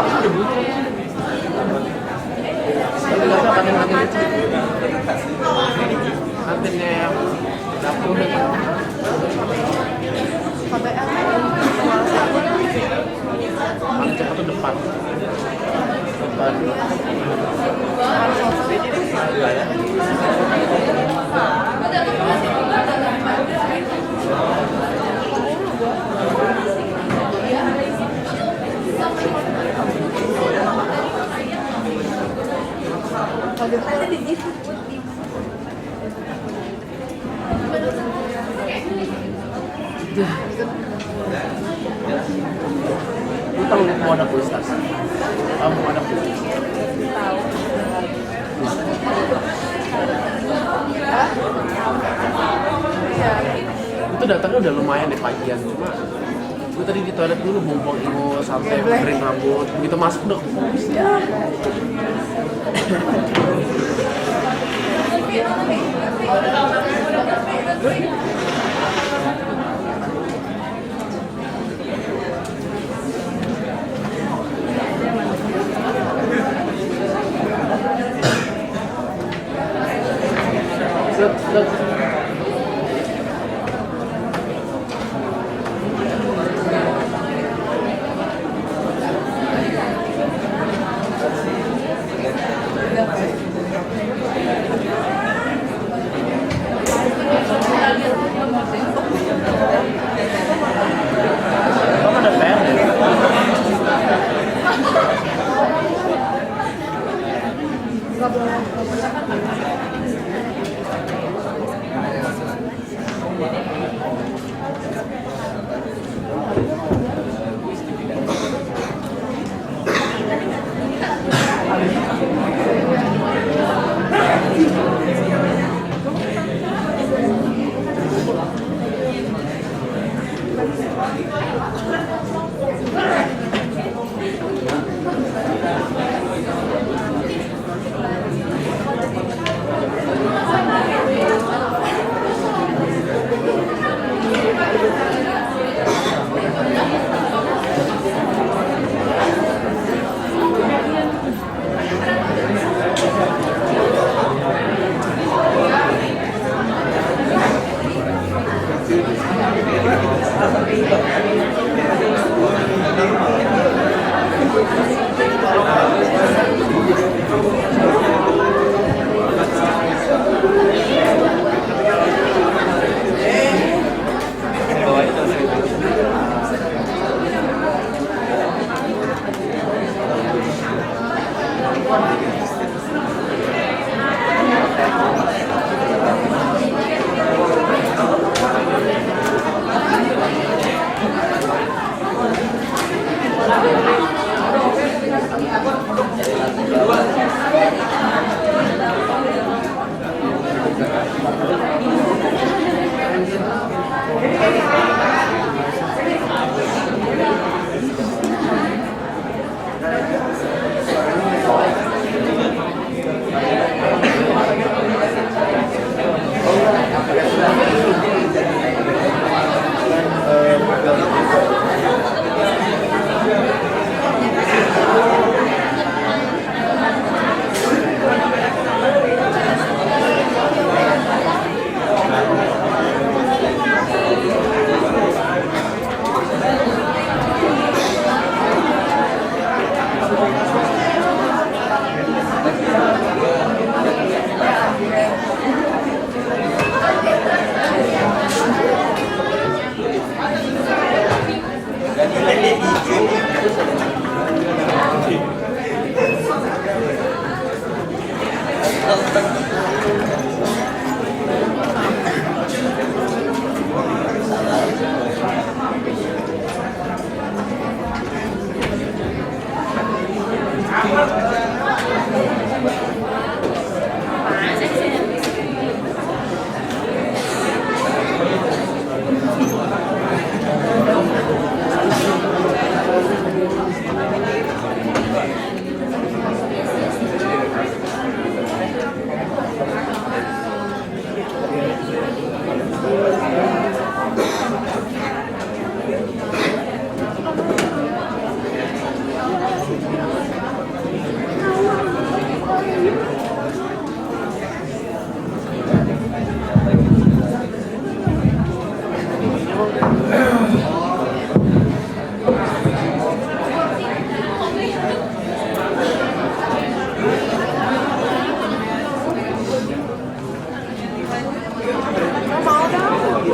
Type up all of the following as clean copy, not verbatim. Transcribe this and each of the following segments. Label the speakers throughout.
Speaker 1: udah bunyi. Tapi nggak tahu kantin itu. Kantinnya yang dapur itu. Paling cepat tuh depan. Iya ya. Lu tahu mau ada kuis tas? Kamu ada kuis? Itu datangnya udah lumayan deh pagian, cuma gue tadi di toilet dulu buang ingus sampai kering rambut, begitu masuk udah kuis ya. Kamu ada PR ya?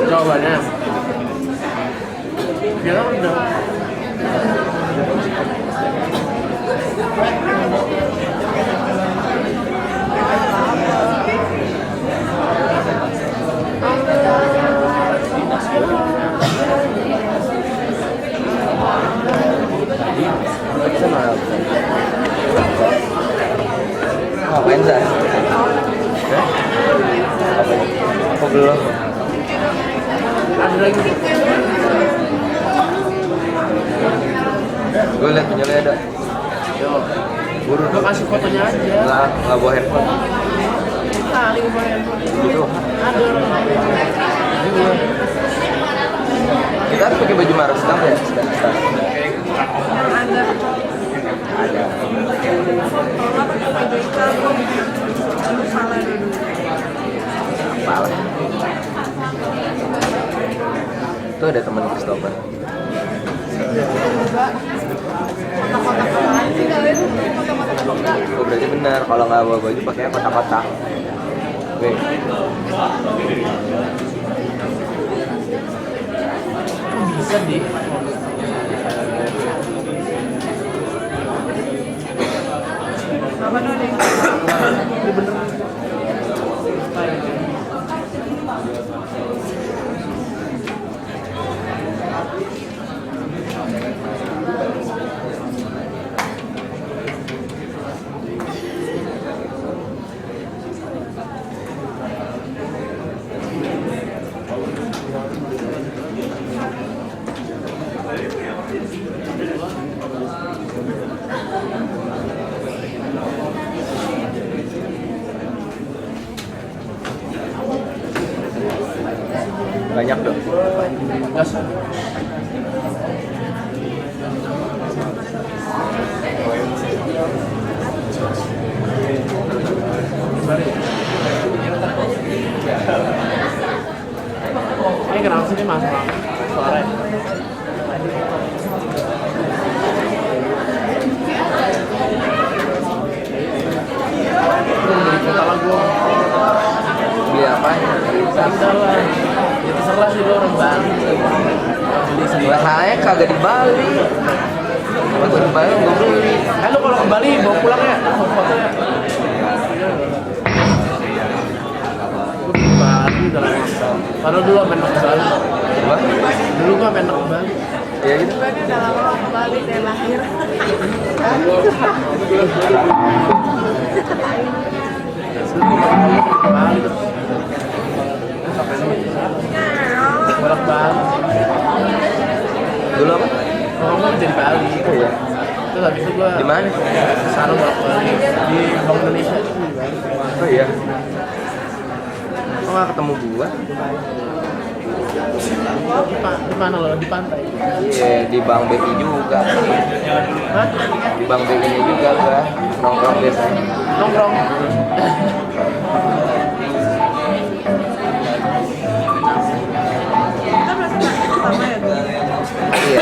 Speaker 1: Jawabannya kira udah
Speaker 2: ngapain Zah? Apa belum?
Speaker 1: ada lagi.
Speaker 2: Gue liat punya ada.
Speaker 1: Yo,
Speaker 2: Buru
Speaker 1: gue kasih fotonya aja.
Speaker 2: nggak bawa handphone.
Speaker 1: Nah, ini gue handphone.
Speaker 2: Gitu.
Speaker 1: Ada.
Speaker 2: Juga. Kita harus pakai baju Maros Camp ya?
Speaker 3: Ada.
Speaker 2: Ada.
Speaker 3: Kalau pakai baju hitam, salah dulu.
Speaker 2: Apalah. Tuh ada teman Christopher.
Speaker 3: Kotak-kotak apaan sih kalian? Kotak-kotak apa?
Speaker 2: Oh berarti benar kalau nggak bawa baju pakainya kotak-kotak. Oke.
Speaker 1: Bisa di.
Speaker 3: Apa dulu nih?
Speaker 1: Ini bener.
Speaker 2: Banyak dong.
Speaker 1: Gas. Ini kenapa sih ini masalah suara? Beli kota lagu.
Speaker 2: Beli apa?
Speaker 1: Sandal lah. Ya terserah sih lo orang Bali. Beli sendiri.
Speaker 2: Masalahnya kagak di Bali. Kalau gue di Bali gue beli.
Speaker 1: Lo kalau ke Bali bawa pulang ya fotonya. Gue di Bali udah lama. Padahal dulu main ke Bali.
Speaker 2: Wah,
Speaker 1: Dulu gua main ke Bali.
Speaker 2: ya gitu.
Speaker 3: Gue ini udah lama ke Bali dari lahir.
Speaker 1: Dulu gua main ke Bali tuh. Sampai bolak Bali.
Speaker 2: Dulu apa?
Speaker 1: Kalau gua jadi Bali.
Speaker 2: Oh iya.
Speaker 1: Terus habis itu gua
Speaker 2: Di mana?
Speaker 1: sana bolak Bali di Bank Indonesia itu di Bali.
Speaker 2: Oh iya. Kok nggak ketemu gua?
Speaker 1: Di mana lo? Di pantai.
Speaker 2: Iya, di Bank BI juga.
Speaker 1: Hah?
Speaker 2: Di Bank BI-nya juga gua nongkrong biasanya.
Speaker 1: Nongkrong.
Speaker 3: Kita berasa sama ya tuh.
Speaker 2: Iya.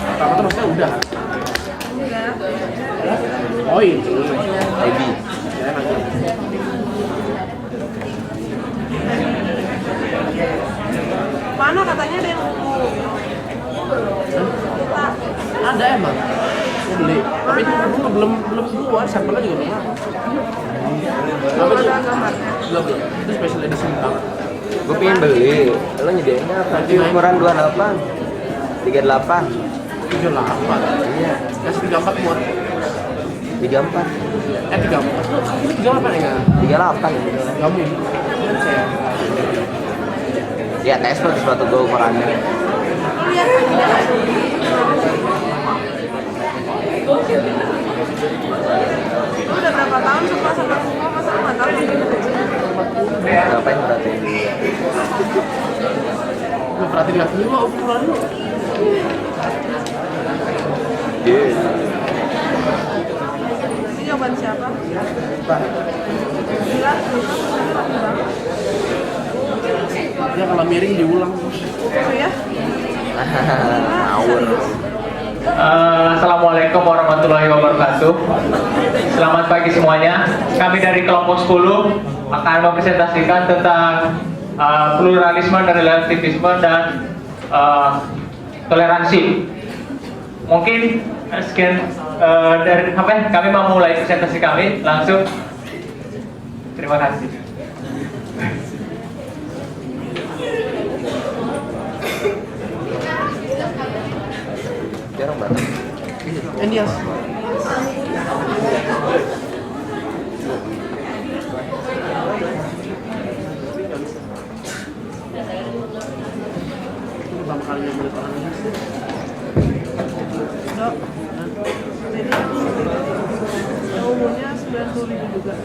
Speaker 1: Pertama tuh maksudnya udah.
Speaker 3: Enggak.
Speaker 1: Oh itu.
Speaker 2: Ebi.
Speaker 1: Ya, nanti.
Speaker 3: Mana katanya ada yang nunggu. Kita
Speaker 1: Ada emang. Gue beli. Tapi itu dulu belum keluar, sampelnya juga belum ada. Apa
Speaker 3: belum
Speaker 1: tuh?
Speaker 3: ada gambarnya.
Speaker 1: Belum. Itu special edition banget.
Speaker 2: Gue pengen beli. Lo nyediainnya apa? Di ukuran 28, 38.
Speaker 1: 38.
Speaker 2: Iya.
Speaker 1: Kasih 34 muat.
Speaker 2: 34.
Speaker 1: 34. Ini 38 ya enggak?
Speaker 2: 38 ya.
Speaker 1: Enggak mungkin. Kan saya.
Speaker 2: Ya tes lo sepatu gue ukurannya.
Speaker 3: Lu lihat lagi dah. Lu udah berapa tahun suka sama bunga, masa lu nggak tahu sih?
Speaker 2: Ngapain berarti?
Speaker 1: Gue perhatiin kaki lu ukuran lu. Ya kalau miring diulang.
Speaker 3: Oh ya?
Speaker 2: Ngawur.
Speaker 4: Assalamualaikum warahmatullahi wabarakatuh. Selamat pagi semuanya. Kami dari kelompok 10 akan mempresentasikan tentang pluralisme dan relativisme dan toleransi. Mungkin sekian dari kami mau mulai presentasi kami langsung. Terima kasih.
Speaker 2: Jarang banget.
Speaker 1: Endias. Itu pertama kali yang melihat orang ini.
Speaker 3: Dok. Jadi umurnya 90.000 juga.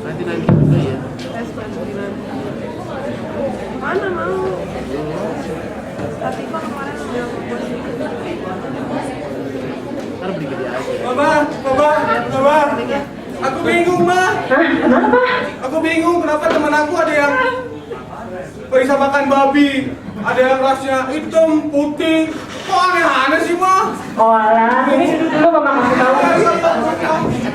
Speaker 1: Nanti juga ya.
Speaker 3: 99. Mana mau? Tapi kok kemarin udah buat
Speaker 1: Ntar beri dia aja.
Speaker 5: Mama, aku bingung, Ma.
Speaker 3: Kenapa?
Speaker 5: Aku bingung kenapa teman aku ada yang bisa makan babi, ada yang rasnya hitam, putih. Kok aneh-aneh sih, Ma?
Speaker 6: Oh alah, ini dulu mama kasih tahu.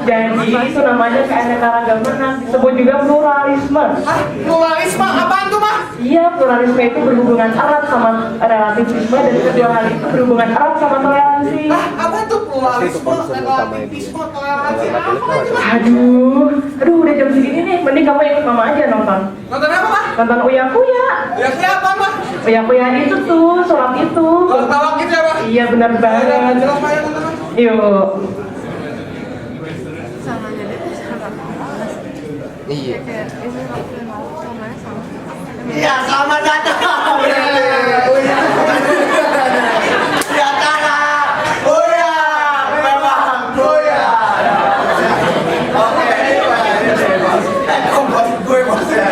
Speaker 6: Jadi itu namanya keanekaragaman, disebut juga pluralisme.
Speaker 5: Hah? Pluralisme? Apaan tuh, Ma?
Speaker 6: Iya, pluralisme itu berhubungan erat sama relativisme dan kedua hal itu berhubungan erat sama toleransi.
Speaker 5: Hah? Apa tuh pluralisme, relativisme, toleransi? Apa itu, Ma?
Speaker 6: Aduh, udah jam segini nih, mending kamu ikut mama aja nonton.
Speaker 5: Nonton apa, Ma?
Speaker 6: Nonton Uya Kuya.
Speaker 5: Ya siapa, Ma?
Speaker 6: Uya Kuya itu tuh, sholat itu.
Speaker 5: Kalau tawa gitu ya, Ma?
Speaker 6: Iya benar banget.
Speaker 5: Jelas, Ma, ya, nonton, Ma.
Speaker 6: Yuk.
Speaker 3: Samanya dia sama.
Speaker 2: Iya.
Speaker 3: Kayak ini waktu yang lalu samanya sama.
Speaker 5: Iya, selamat datang. Ya tanah. Buya. Memang buya. Oke, gue bos ya.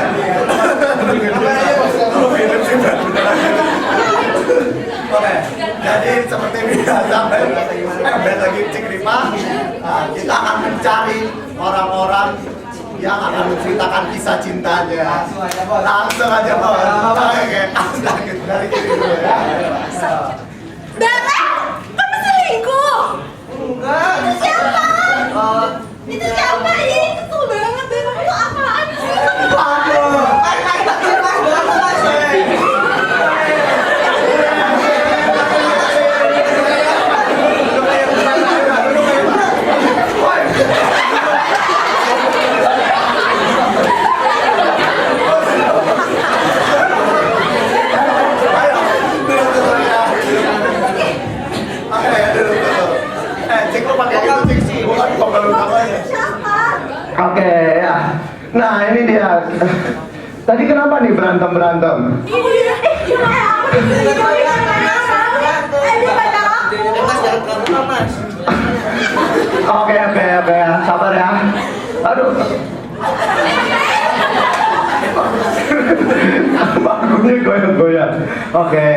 Speaker 5: Oke, jadi seperti biasa, balik lagi Cik Rima. Kita akan mencari orang-orang yang akan menceritakan kisah cintanya. Langsung aja, Bos. Oke, dari kiri dulu ya.
Speaker 7: Dara, kamu selingkuh?
Speaker 5: Enggak.
Speaker 7: Itu siapa? Itu siapa? Ih, kesel banget deh. Kamu tuh apaan sih?
Speaker 5: Aduh. Cik, lu pakai gitu, Cik. Bukan pembalun namanya.
Speaker 7: Siapa?
Speaker 8: Oke, ya. Nah ini dia. Tadi kenapa nih berantem?
Speaker 7: Iya. Aku diselingkuhin sama dia pacar aku.
Speaker 8: Oke, sabar ya. Aduh. Bakunya goyang-goyang. Oke,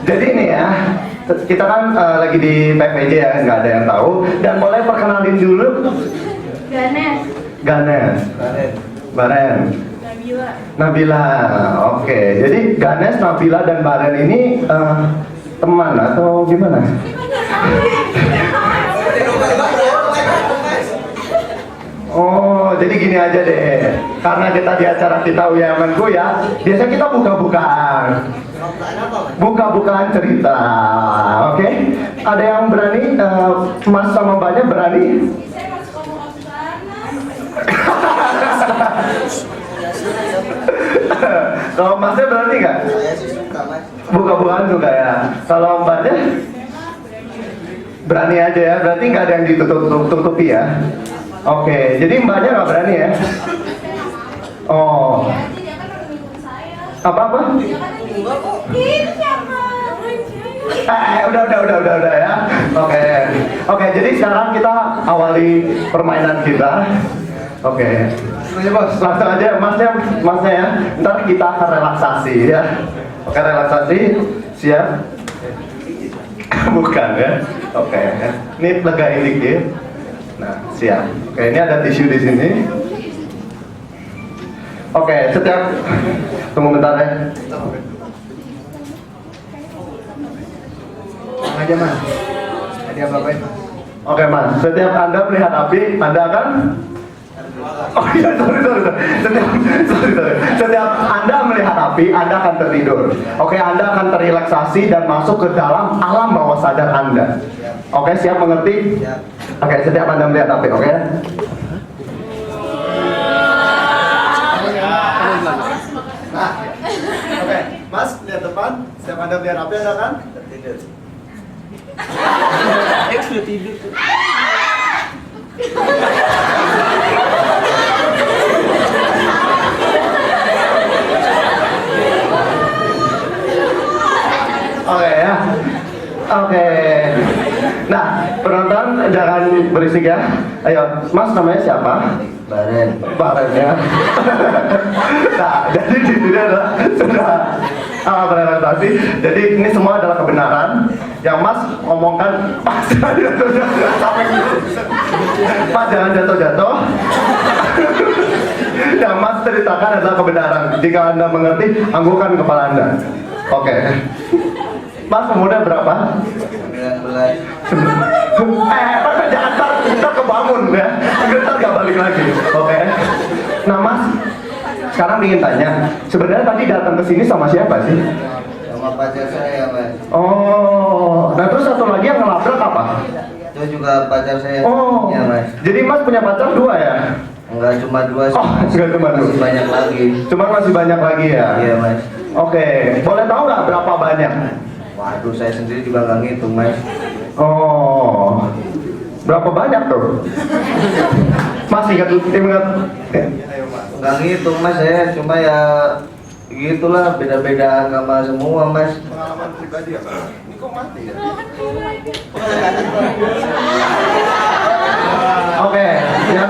Speaker 8: jadi ini ya. Kita kan lagi di PPJ ya, nggak ada yang tahu. Dan boleh perkenalin dulu. Ganes. Baren. Nabila. Oke, jadi Ganes, Nabila, dan Baren ini teman atau gimana? Oh, jadi gini aja deh. Karena kita di acara kita Uya ya, biasa kita buka-bukaan cerita. Oke? Ada yang berani? Mas sama Mbaknya berani? Kalau Masnya berani nggak? Buka-bukaan juga ya. Kalau Mbaknya? Berani aja ya. Berarti nggak ada yang ditutup-tutupi ya. Oke, jadi Mbaknya nggak berani ya? Oh. Apa?
Speaker 7: Itu siapa?
Speaker 8: Udah ya. Oke, jadi sekarang kita awali permainan kita. Oke. Langsung aja masnya ya. Ntar kita akan relaksasi ya. Oke, relaksasi. Siap? Bukan ya. Oke. Ini legain dikit. Nah, siap. Oke, ini ada tisu di sini. Oke, setiap tunggu bentar ya.
Speaker 5: Aja mas. Ada apa-apa?
Speaker 8: Oke mas, setiap Anda melihat api, Anda akan oh iya, sorry. Setiap Anda melihat api, Anda akan tertidur. Oke, Anda akan terrelaksasi dan masuk ke dalam alam bawah sadar Anda. Oke, siap mengerti? Oke, setiap Anda melihat api, oke?
Speaker 5: Nah, oke, mas lihat depan. Setiap Anda melihat api, Anda kan tertidur.
Speaker 1: Sudah tidur.
Speaker 8: Oke ya. Oke. Nah, penonton jangan berisik ya. Ayo, Mas namanya siapa? Baren ya. Nah, jadi di sini adalah sudah presentasi. Jadi ini semua adalah kebenaran yang Mas omongkan. Mas jangan jatuh-jatuh. Yang Mas ceritakan adalah kebenaran. Jika Anda mengerti, anggukan kepala Anda. Oke. Mas umurnya berapa? 19. Jangan ntar kebangun ya. Ntar gak balik lagi. Oke. Nah Mas, sekarang ingin tanya, sebenarnya tadi datang ke sini sama siapa sih?
Speaker 2: Sama pacar saya, Mas.
Speaker 8: Oh, nah terus satu lagi yang ngelabrak apa?
Speaker 2: Itu juga pacar saya.
Speaker 8: Oh,
Speaker 2: Ya, Mas.
Speaker 8: jadi Mas punya pacar 2 ya?
Speaker 2: Enggak cuma 2 sih.
Speaker 8: Oh, enggak cuma 2.
Speaker 2: Masih banyak lagi.
Speaker 8: Cuma masih banyak lagi ya?
Speaker 2: Iya, Mas.
Speaker 8: Oke, boleh tahu nggak berapa banyak?
Speaker 2: Waduh, saya sendiri juga nggak ngitung, Mas.
Speaker 8: Oh, berapa banyak tuh? Mas ingat?
Speaker 2: Nggak ngitung, Mas, saya cuma ya gitulah, beda-beda agama semua, Mas.
Speaker 5: Pengalaman pribadi ya? Ini kok mati ya?
Speaker 8: Oke, ya,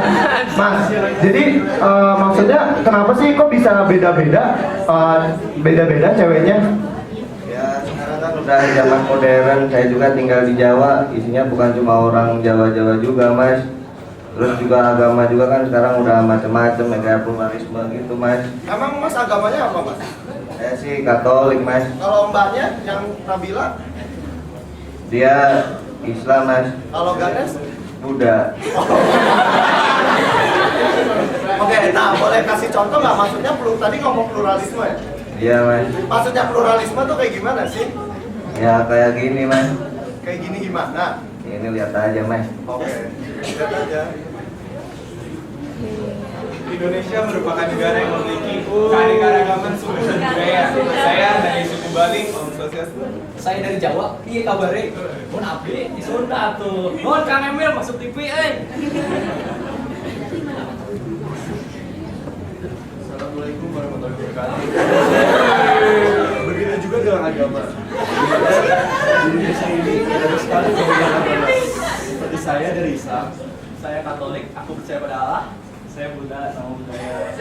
Speaker 8: Mas. Jadi maksudnya kenapa sih kok bisa beda-beda, beda-beda ceweknya?
Speaker 2: Ya, sekarang kan udah zaman modern, saya juga tinggal di Jawa, isinya bukan cuma orang Jawa-Jawa juga, Mas. Terus juga agama juga kan sekarang udah macam-macam, kayak pluralisme gitu, Mas.
Speaker 5: Emang mas agamanya apa mas?
Speaker 2: Saya sih Katolik, Mas.
Speaker 5: Kalau mbaknya yang Nabila,
Speaker 2: Dia Islam, Mas.
Speaker 5: kalau Ganes?
Speaker 2: Buddha.
Speaker 5: Oke, nah boleh kasih contoh nggak? Maksudnya tadi ngomong pluralisme ya?
Speaker 2: Iya, Mas.
Speaker 5: Maksudnya pluralisme tuh kayak gimana sih?
Speaker 2: Ya kayak gini, Mas.
Speaker 5: Kayak gini gimana?
Speaker 2: Ini lihat aja, Mas.
Speaker 5: Oke, lihat aja.
Speaker 9: Indonesia merupakan negara yang memiliki keanekaragaman suku dan budaya. Saya dari suku Bali, Om Swastiastu.
Speaker 10: Saya dari Jawa, iya kabare. Mun abdi di Sunda tuh. Mun Kang Emil masuk TV
Speaker 9: Assalamualaikum warahmatullahi wabarakatuh. Begitu juga dengan agama. Di Indonesia ini ada sekali perbedaan agama. Seperti saya dari Islam, saya Katolik, aku percaya pada Allah. Saya Buddha sama budaya.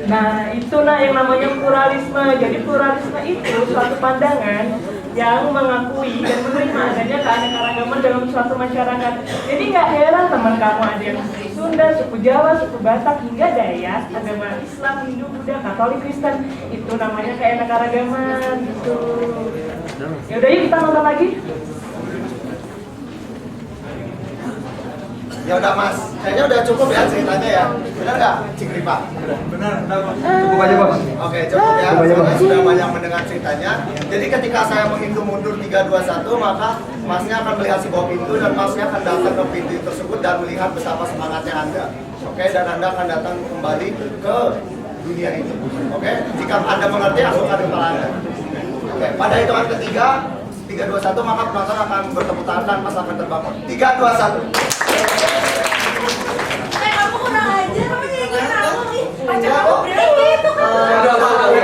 Speaker 6: Nah, itulah yang namanya pluralisme. Jadi pluralisme itu suatu pandangan yang mengakui dan menerima adanya keanekaragaman dalam suatu masyarakat. Jadi nggak heran teman kamu ada yang suku Sunda, suku Jawa, suku Batak, hingga Dayak, agama Islam, Hindu, Buddha, Katolik, Kristen. Itu namanya keanekaragaman gitu. Yaudah yuk kita nonton lagi.
Speaker 5: Ya udah mas, kayaknya udah cukup ya ceritanya ya. Benar nggak, Cik Ripa?
Speaker 9: Benar, Bos.
Speaker 8: Cukup aja bos.
Speaker 5: Oke, cukup ya.
Speaker 8: Cukup aja, Mas.
Speaker 5: Soalnya sudah banyak mendengar ceritanya. Jadi ketika saya menghitung mundur 3, 2, 1, maka masnya akan melihat sebuah pintu dan masnya akan datang ke pintu tersebut dan melihat betapa semangatnya Anda. Oke, dan Anda akan datang kembali ke dunia itu. Oke, jika Anda mengerti, anggukan kepala Anda. Oke, pada hitungan ketiga, 3, 2, 1, maka penonton akan bertepuk tangan dan Mas akan terbangun. 3, 2, 1.
Speaker 7: Kamu kurang ajar, kamu jadi ikut kamu nih. Pacar kamu begitu kan?
Speaker 5: Oke.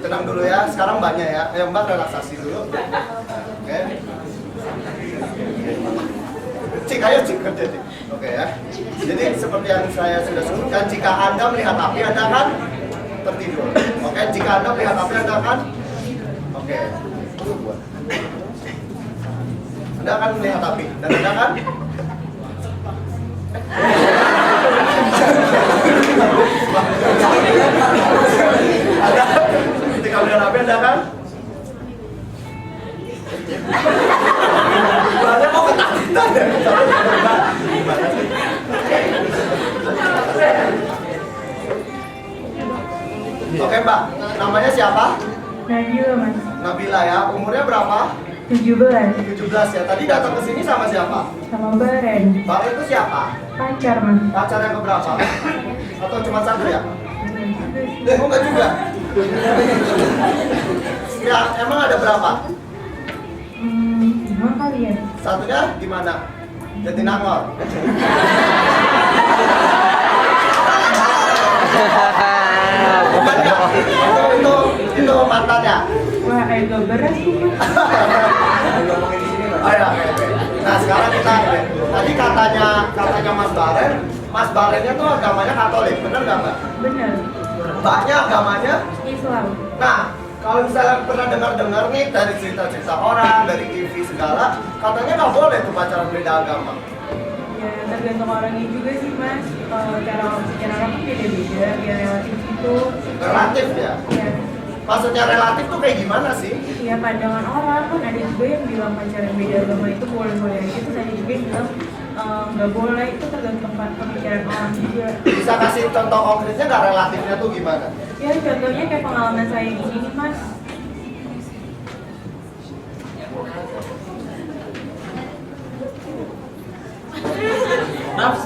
Speaker 5: Tenang dulu ya, sekarang banyak ya. Ayo Mbak relaksasi dulu. Oke. Cik, ayo Cik kerja Cik. Oke ya. Jadi seperti yang saya sudah sebutkan, jika Anda melihat api, Anda akan tertidur. Oke, jika Anda melihat api, Anda akan Oke. Anda akan melihat api dan Anda kan? Anda ketika melihat api Anda kan? Anda mau ketakutan ya? Oke Mbak, namanya siapa?
Speaker 6: Nabila mas.
Speaker 5: Nabila ya, umurnya berapa?
Speaker 6: 17
Speaker 5: 17 ya. Tadi datang ke sini sama siapa?
Speaker 6: sama Baren.
Speaker 5: Bang itu siapa?
Speaker 6: Pacar mas.
Speaker 5: Pacar yang keberapa? Atau cuma satu ya? Enggak juga. Ya, emang ada berapa?
Speaker 6: 5 kali ya.
Speaker 5: Satunya di mana? Jatinangor. Bukan ya? Itu mantannya.
Speaker 6: Wah, agak berat sih mas.
Speaker 5: Oh ya, oke. Nah sekarang kita tadi katanya Mas Barennya tuh agamanya Katolik, bener nggak Mbak?
Speaker 6: Bener.
Speaker 5: Mbaknya agamanya?
Speaker 6: Islam.
Speaker 5: Nah kalau misalnya pernah dengar nih dari cerita-cerita orang, dari TV segala, katanya nggak boleh tuh pacaran beda agama.
Speaker 6: Ya tergantung orangnya juga sih mas. Cara orang tuh beda-beda. Ya relatif itu.
Speaker 5: Relatif ya?
Speaker 6: Ya.
Speaker 5: Maksudnya relatif tuh kayak gimana sih?
Speaker 6: Ya pandangan orang kan ada juga yang bilang pacaran beda agama itu boleh-boleh aja, terus ada juga yang bilang nggak boleh, itu tergantung pemikiran orang juga.
Speaker 5: Bisa kasih contoh konkretnya nggak, relatifnya tuh gimana?
Speaker 6: Ya contohnya kayak pengalaman saya di sini mas.
Speaker 10: Nafs,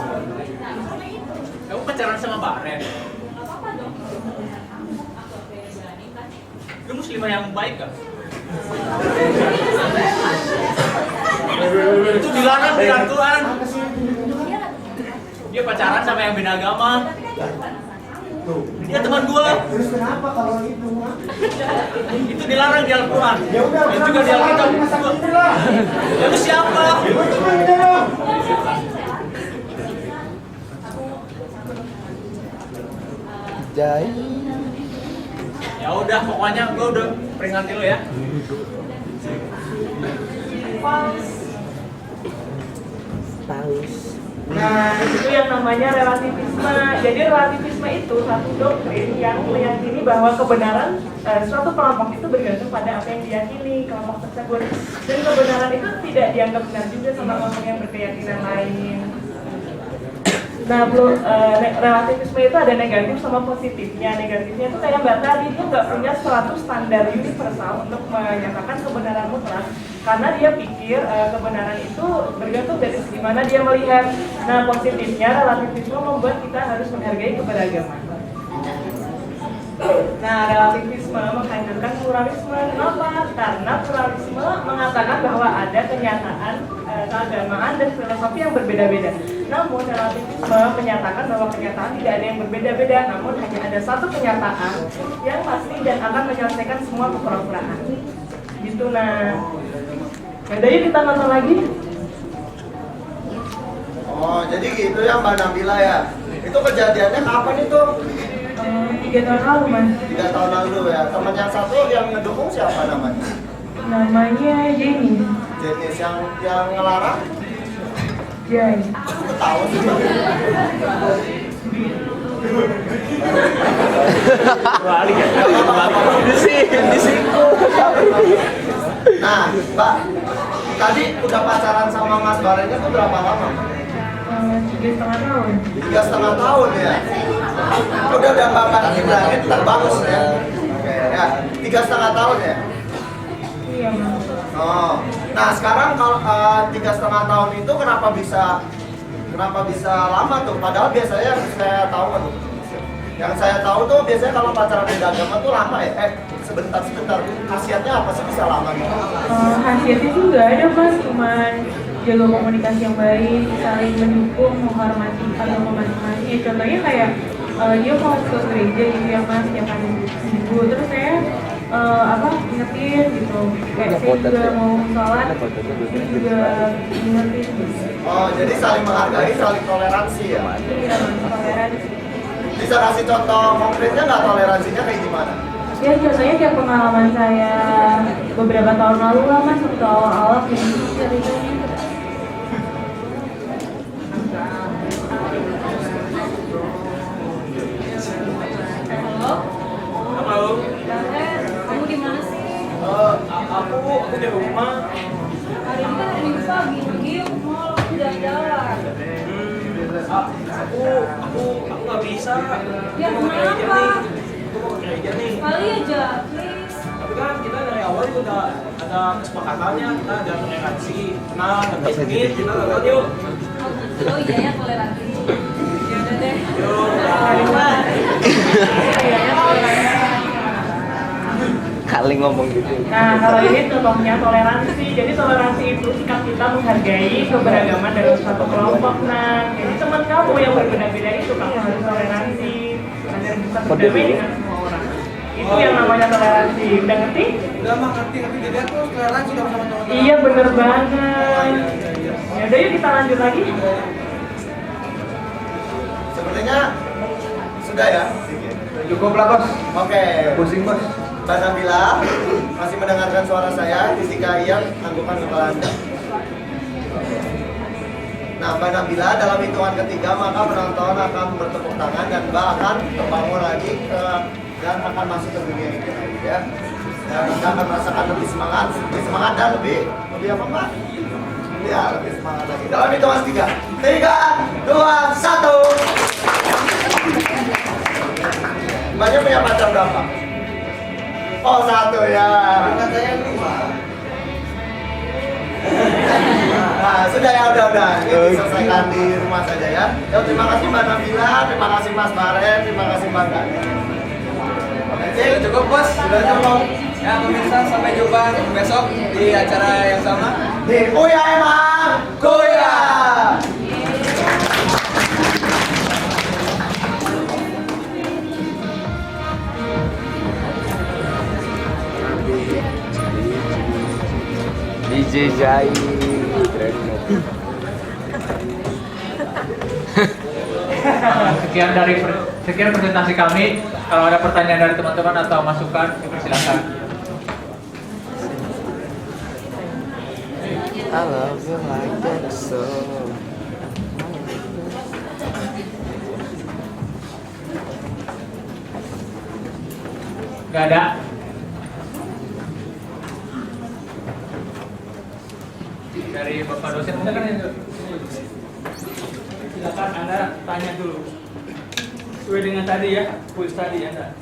Speaker 10: kamu pacaran sama Baren? Lu muslimah yang baik gak? Itu dilarang di Al-Quran. Dia pacaran sama yang beda agama. Dia teman gua.
Speaker 5: Terus kenapa kalau itu?
Speaker 10: Itu dilarang di Al-Quran.
Speaker 5: Ya udah,
Speaker 10: Dan juga di Alkitab. Lalu siapa? Ya udah, pokoknya gua udah peringati lo ya.
Speaker 6: Nah, itu yang namanya relativisme. Jadi relativisme itu satu doktrin yang meyakini bahwa kebenaran suatu kelompok itu bergantung pada apa yang diyakini kelompok tersebut. Dan kebenaran itu tidak dianggap benar juga sama kelompok yang berkeyakinan lain. Nah, relativisme itu ada negatif sama positifnya. Negatifnya itu kayak Mbak tadi, dia nggak punya suatu standar universal untuk menyatakan kebenaran mutlak, karena dia pikir kebenaran itu bergantung dari segi mana dia melihat. Nah, positifnya relativisme membuat kita harus menghargai keberagaman. Nah, relativisme menghancurkan pluralisme. Kenapa? Karena pluralisme mengatakan bahwa ada kenyataan keagamaan dan filosofi yang berbeda-beda. Namun relativisme menyatakan bahwa kenyataan tidak ada yang berbeda-beda, namun hanya ada satu kenyataan yang pasti dan akan menyelesaikan semua kepura-puraan. Gitu. Nah, yaudah yuk kita nonton lagi.
Speaker 5: Oh, jadi gitu ya Mbak Nabila ya. Itu kejadiannya kapan itu?
Speaker 6: 3 tahun lalu mas.
Speaker 5: 3 tahun lalu ya. Teman yang satu yang ngedukung siapa namanya?
Speaker 6: Namanya Jenny.
Speaker 5: Jenis yang ngelarang?
Speaker 6: Jai.
Speaker 5: Aku tahu sih. Nah, Mbak, tadi udah pacaran sama Mas Barennya tuh berapa lama?
Speaker 6: 3,5 tahun.
Speaker 5: 3,5 tahun ya. Udah Mbak dibilangin terbagus ya. Oke ya, 3,5 tahun ya.
Speaker 6: Iya mas.
Speaker 5: Oh, nah sekarang kalau 3,5 tahun itu kenapa bisa lama tuh? Padahal biasanya yang saya tahu tuh biasanya kalau pacaran beda agama tuh lama ya. Sebentar. Khasiatnya apa sih bisa lama gitu?
Speaker 6: Khasiatnya sih nggak ada mas, cuman jaga komunikasi yang baik, saling mendukung, menghormati agama masing-masing. Ya, contohnya kayak dia mau ke gereja gitu ya mas, tiap hari minggu, terus saya ingetin gitu, kayak saya juga mau sholat, dia juga ingetin gitu.
Speaker 5: Oh, jadi saling menghargai, saling toleransi ya?
Speaker 6: Iya, toleransi.
Speaker 5: Bisa kasih contoh konkretnya nggak, toleransinya kayak gimana?
Speaker 6: Ya contohnya kayak pengalaman saya beberapa tahun lalu lah mas, waktu awal-awal kayak gitu ceritanya.
Speaker 3: Halo?
Speaker 10: Halo.
Speaker 3: Kamu di mana sih?
Speaker 10: Aku di rumah.
Speaker 3: Hari ini kan hari Minggu pagi, yuk mau jalan-jalan.
Speaker 10: Aku nggak bisa.
Speaker 3: Ya
Speaker 10: Aku mau kerja
Speaker 3: kenapa?
Speaker 10: nih. Aku mau kerja nih.
Speaker 3: Kali aja, please.
Speaker 10: Tapi kan kita dari awal juga udah ada kesepakatannya, kita ada toleransi. Nah, nanti sedikit kita nonton yuk.
Speaker 3: Oh iya ya, toleransi. Ya udah deh.
Speaker 10: Yuk.
Speaker 2: Kali ngomong gitu.
Speaker 6: Nah, kalau ini contohnya toleransi. Jadi toleransi itu sikap kita menghargai keberagaman dari suatu kelompok. Nah, jadi teman kamu yang berbeda-beda itu kamu harus toleransi. Agar bisa berdamai dengan semua orang. Itu yang namanya toleransi. Udah ngerti?
Speaker 10: Udah mah ngerti, jadi aku toleransi sama teman-teman.
Speaker 6: Iya, bener banget. Ya udah yuk kita lanjut lagi.
Speaker 5: Sepertinya sudah ya.
Speaker 8: Cukup lah bos.
Speaker 5: Oke.
Speaker 8: Pusing bos.
Speaker 5: Mbak Nabila masih mendengarkan suara saya. Ketika iya, anggukkan kepala Anda. Nah, Mbak Nabila dalam hitungan ketiga maka penonton akan bertepuk tangan dan Mbak akan terbangun lagi dan akan masuk ke dunia ini lagi ya. Dan Anda akan merasakan lebih semangat dan lebih apa Mbak? Ya, lebih semangat lagi. Dalam hitungan ketiga, 3, 2, 1. Mbaknya punya pacar berapa? Oh, 1 ya. Kan saya 5. Nah, sudah ya, udah. Ini diselesaikan di rumah saja ya. Ya, terima kasih Mbak Nabila, terima kasih Mas Baren, terima kasih Mbak Gani. Oke, cukup bos, sudah cukup.
Speaker 10: Ya, pemirsa, sampai jumpa besok di acara yang sama.
Speaker 5: Di Kuya emang, Kuya.
Speaker 2: DJ Jai.
Speaker 4: Sekian presentasi kami. Kalau ada pertanyaan dari teman-teman atau masukan, silakan.
Speaker 2: I love you like that so.
Speaker 4: Gak ada. Dari Bapak dosen, silakan itu. Silakan Anda tanya dulu. Sesuai dengan tadi ya, kuis tadi Anda.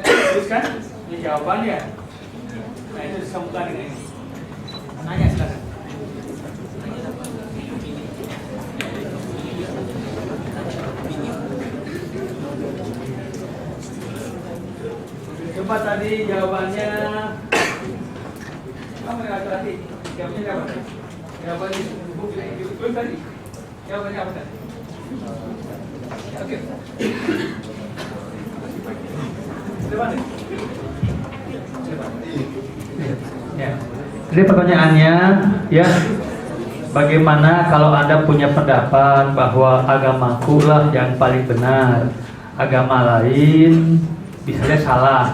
Speaker 4: Tuliskan, ini jawabannya. Nah itu disambungkan dengan ini. Nanya silakan. Coba tadi jawabannya. Kamu nggak hati. Jawabannya apa? Jawabannya buku tadi. Jawabannya apa tadi? Oke. Depan. Ya. Jadi pertanyaannya, ya, bagaimana kalau Anda punya pendapat bahwa agamaku lah yang paling benar, agama lain bisa saja salah,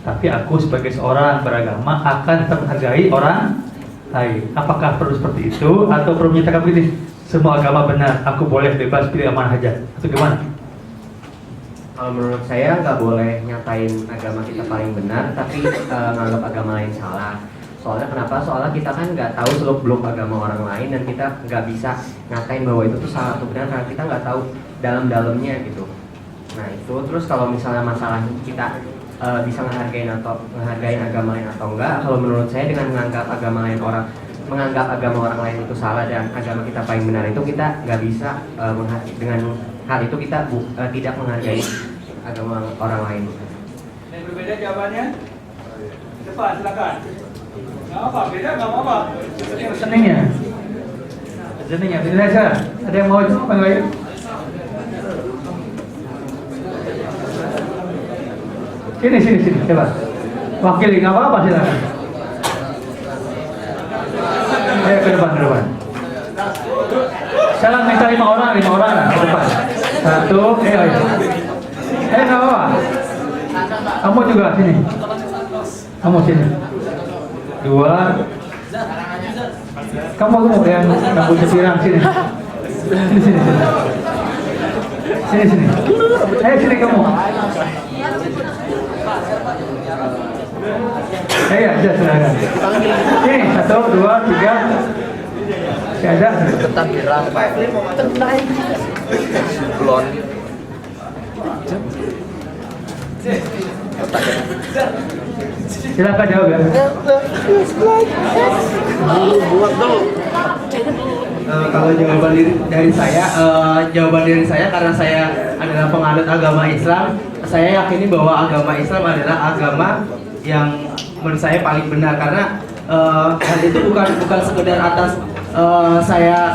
Speaker 4: tapi aku sebagai seorang beragama akan tetap menghargai orang lain. Apakah perlu seperti itu atau perlu menyatakan begini, semua agama benar, aku boleh bebas pilih amanah aja, atau gimana?
Speaker 11: Kalau menurut saya nggak boleh nyatain agama kita paling benar, tapi nganggap agama lain salah. Soalnya kenapa? Soalnya kita kan nggak tahu seluk-beluk agama orang lain dan kita nggak bisa ngatain bahwa itu tuh salah atau benar karena kita nggak tahu dalam-dalamnya gitu. Nah itu terus kalau misalnya masalah kita bisa menghargain agama lain atau enggak, kalau menurut saya dengan menganggap agama orang lain itu salah dan agama kita paling benar itu kita nggak bisa dengan hal itu kita tidak menghargai agama orang lain.
Speaker 10: Yang berbeda jawabannya? Depan, silakan. Nggak apa, beda nggak apa-apa. Senengnya? Senengnya, tidak saja. Ada yang mau apa nggak ya? Sini, coba. Wakili, nggak apa-apa silakan. Ayo ke depan. Salam minta 5 orang ke depan. 1, ayo. Nggak apa-apa.
Speaker 4: Kamu juga sini. Kamu sini. 2. Kamu yang rambutnya pirang sini. Sini. Sini. Ayo sini kamu. Ayo, silakan. Sini 1, 2, 3. Ada.
Speaker 1: Ketan pirang. Tenang. Blon.
Speaker 4: Silakan jawab ya.
Speaker 1: Buat dulu.
Speaker 11: Kalau jawaban dari saya karena saya adalah penganut agama Islam, saya yakini bahwa agama Islam adalah agama yang menurut saya paling benar karena hal itu bukan sekedar atas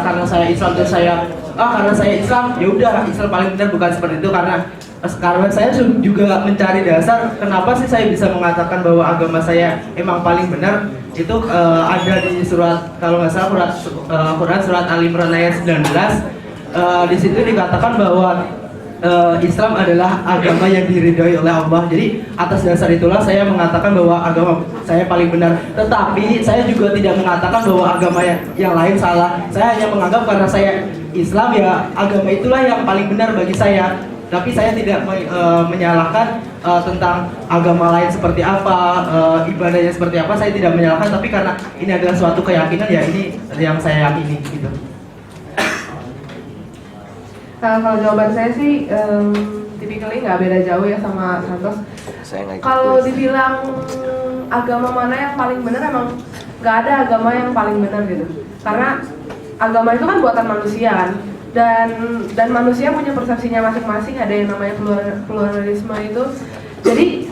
Speaker 11: karena saya Islam dan karena saya Islam ya udah Islam paling benar, bukan seperti itu. Karena saya juga mencari dasar kenapa sih saya bisa mengatakan bahwa agama saya emang paling benar. Itu ada di surat, kalau nggak salah Quran surat Al-Imran ayat 19. Di situ dikatakan bahwa Islam adalah agama yang diridhoi oleh Allah. Jadi atas dasar itulah saya mengatakan bahwa agama saya paling benar. Tetapi saya juga tidak mengatakan bahwa agama yang lain salah. Saya hanya menganggap karena saya Islam ya agama itulah yang paling benar bagi saya. Tapi saya tidak menyalahkan tentang agama lain seperti apa, ibadahnya seperti apa, saya tidak menyalahkan. Tapi karena ini adalah suatu keyakinan ya ini yang saya yakini gitu.
Speaker 12: Kalau jawaban saya sih tipikalnya nggak beda jauh ya sama Santos. Kalau dibilang agama mana yang paling benar, emang nggak ada agama yang paling benar gitu. Karena agama itu kan buatan manusia kan, dan manusia punya persepsinya masing-masing. Ada yang namanya pluralisme itu. Jadi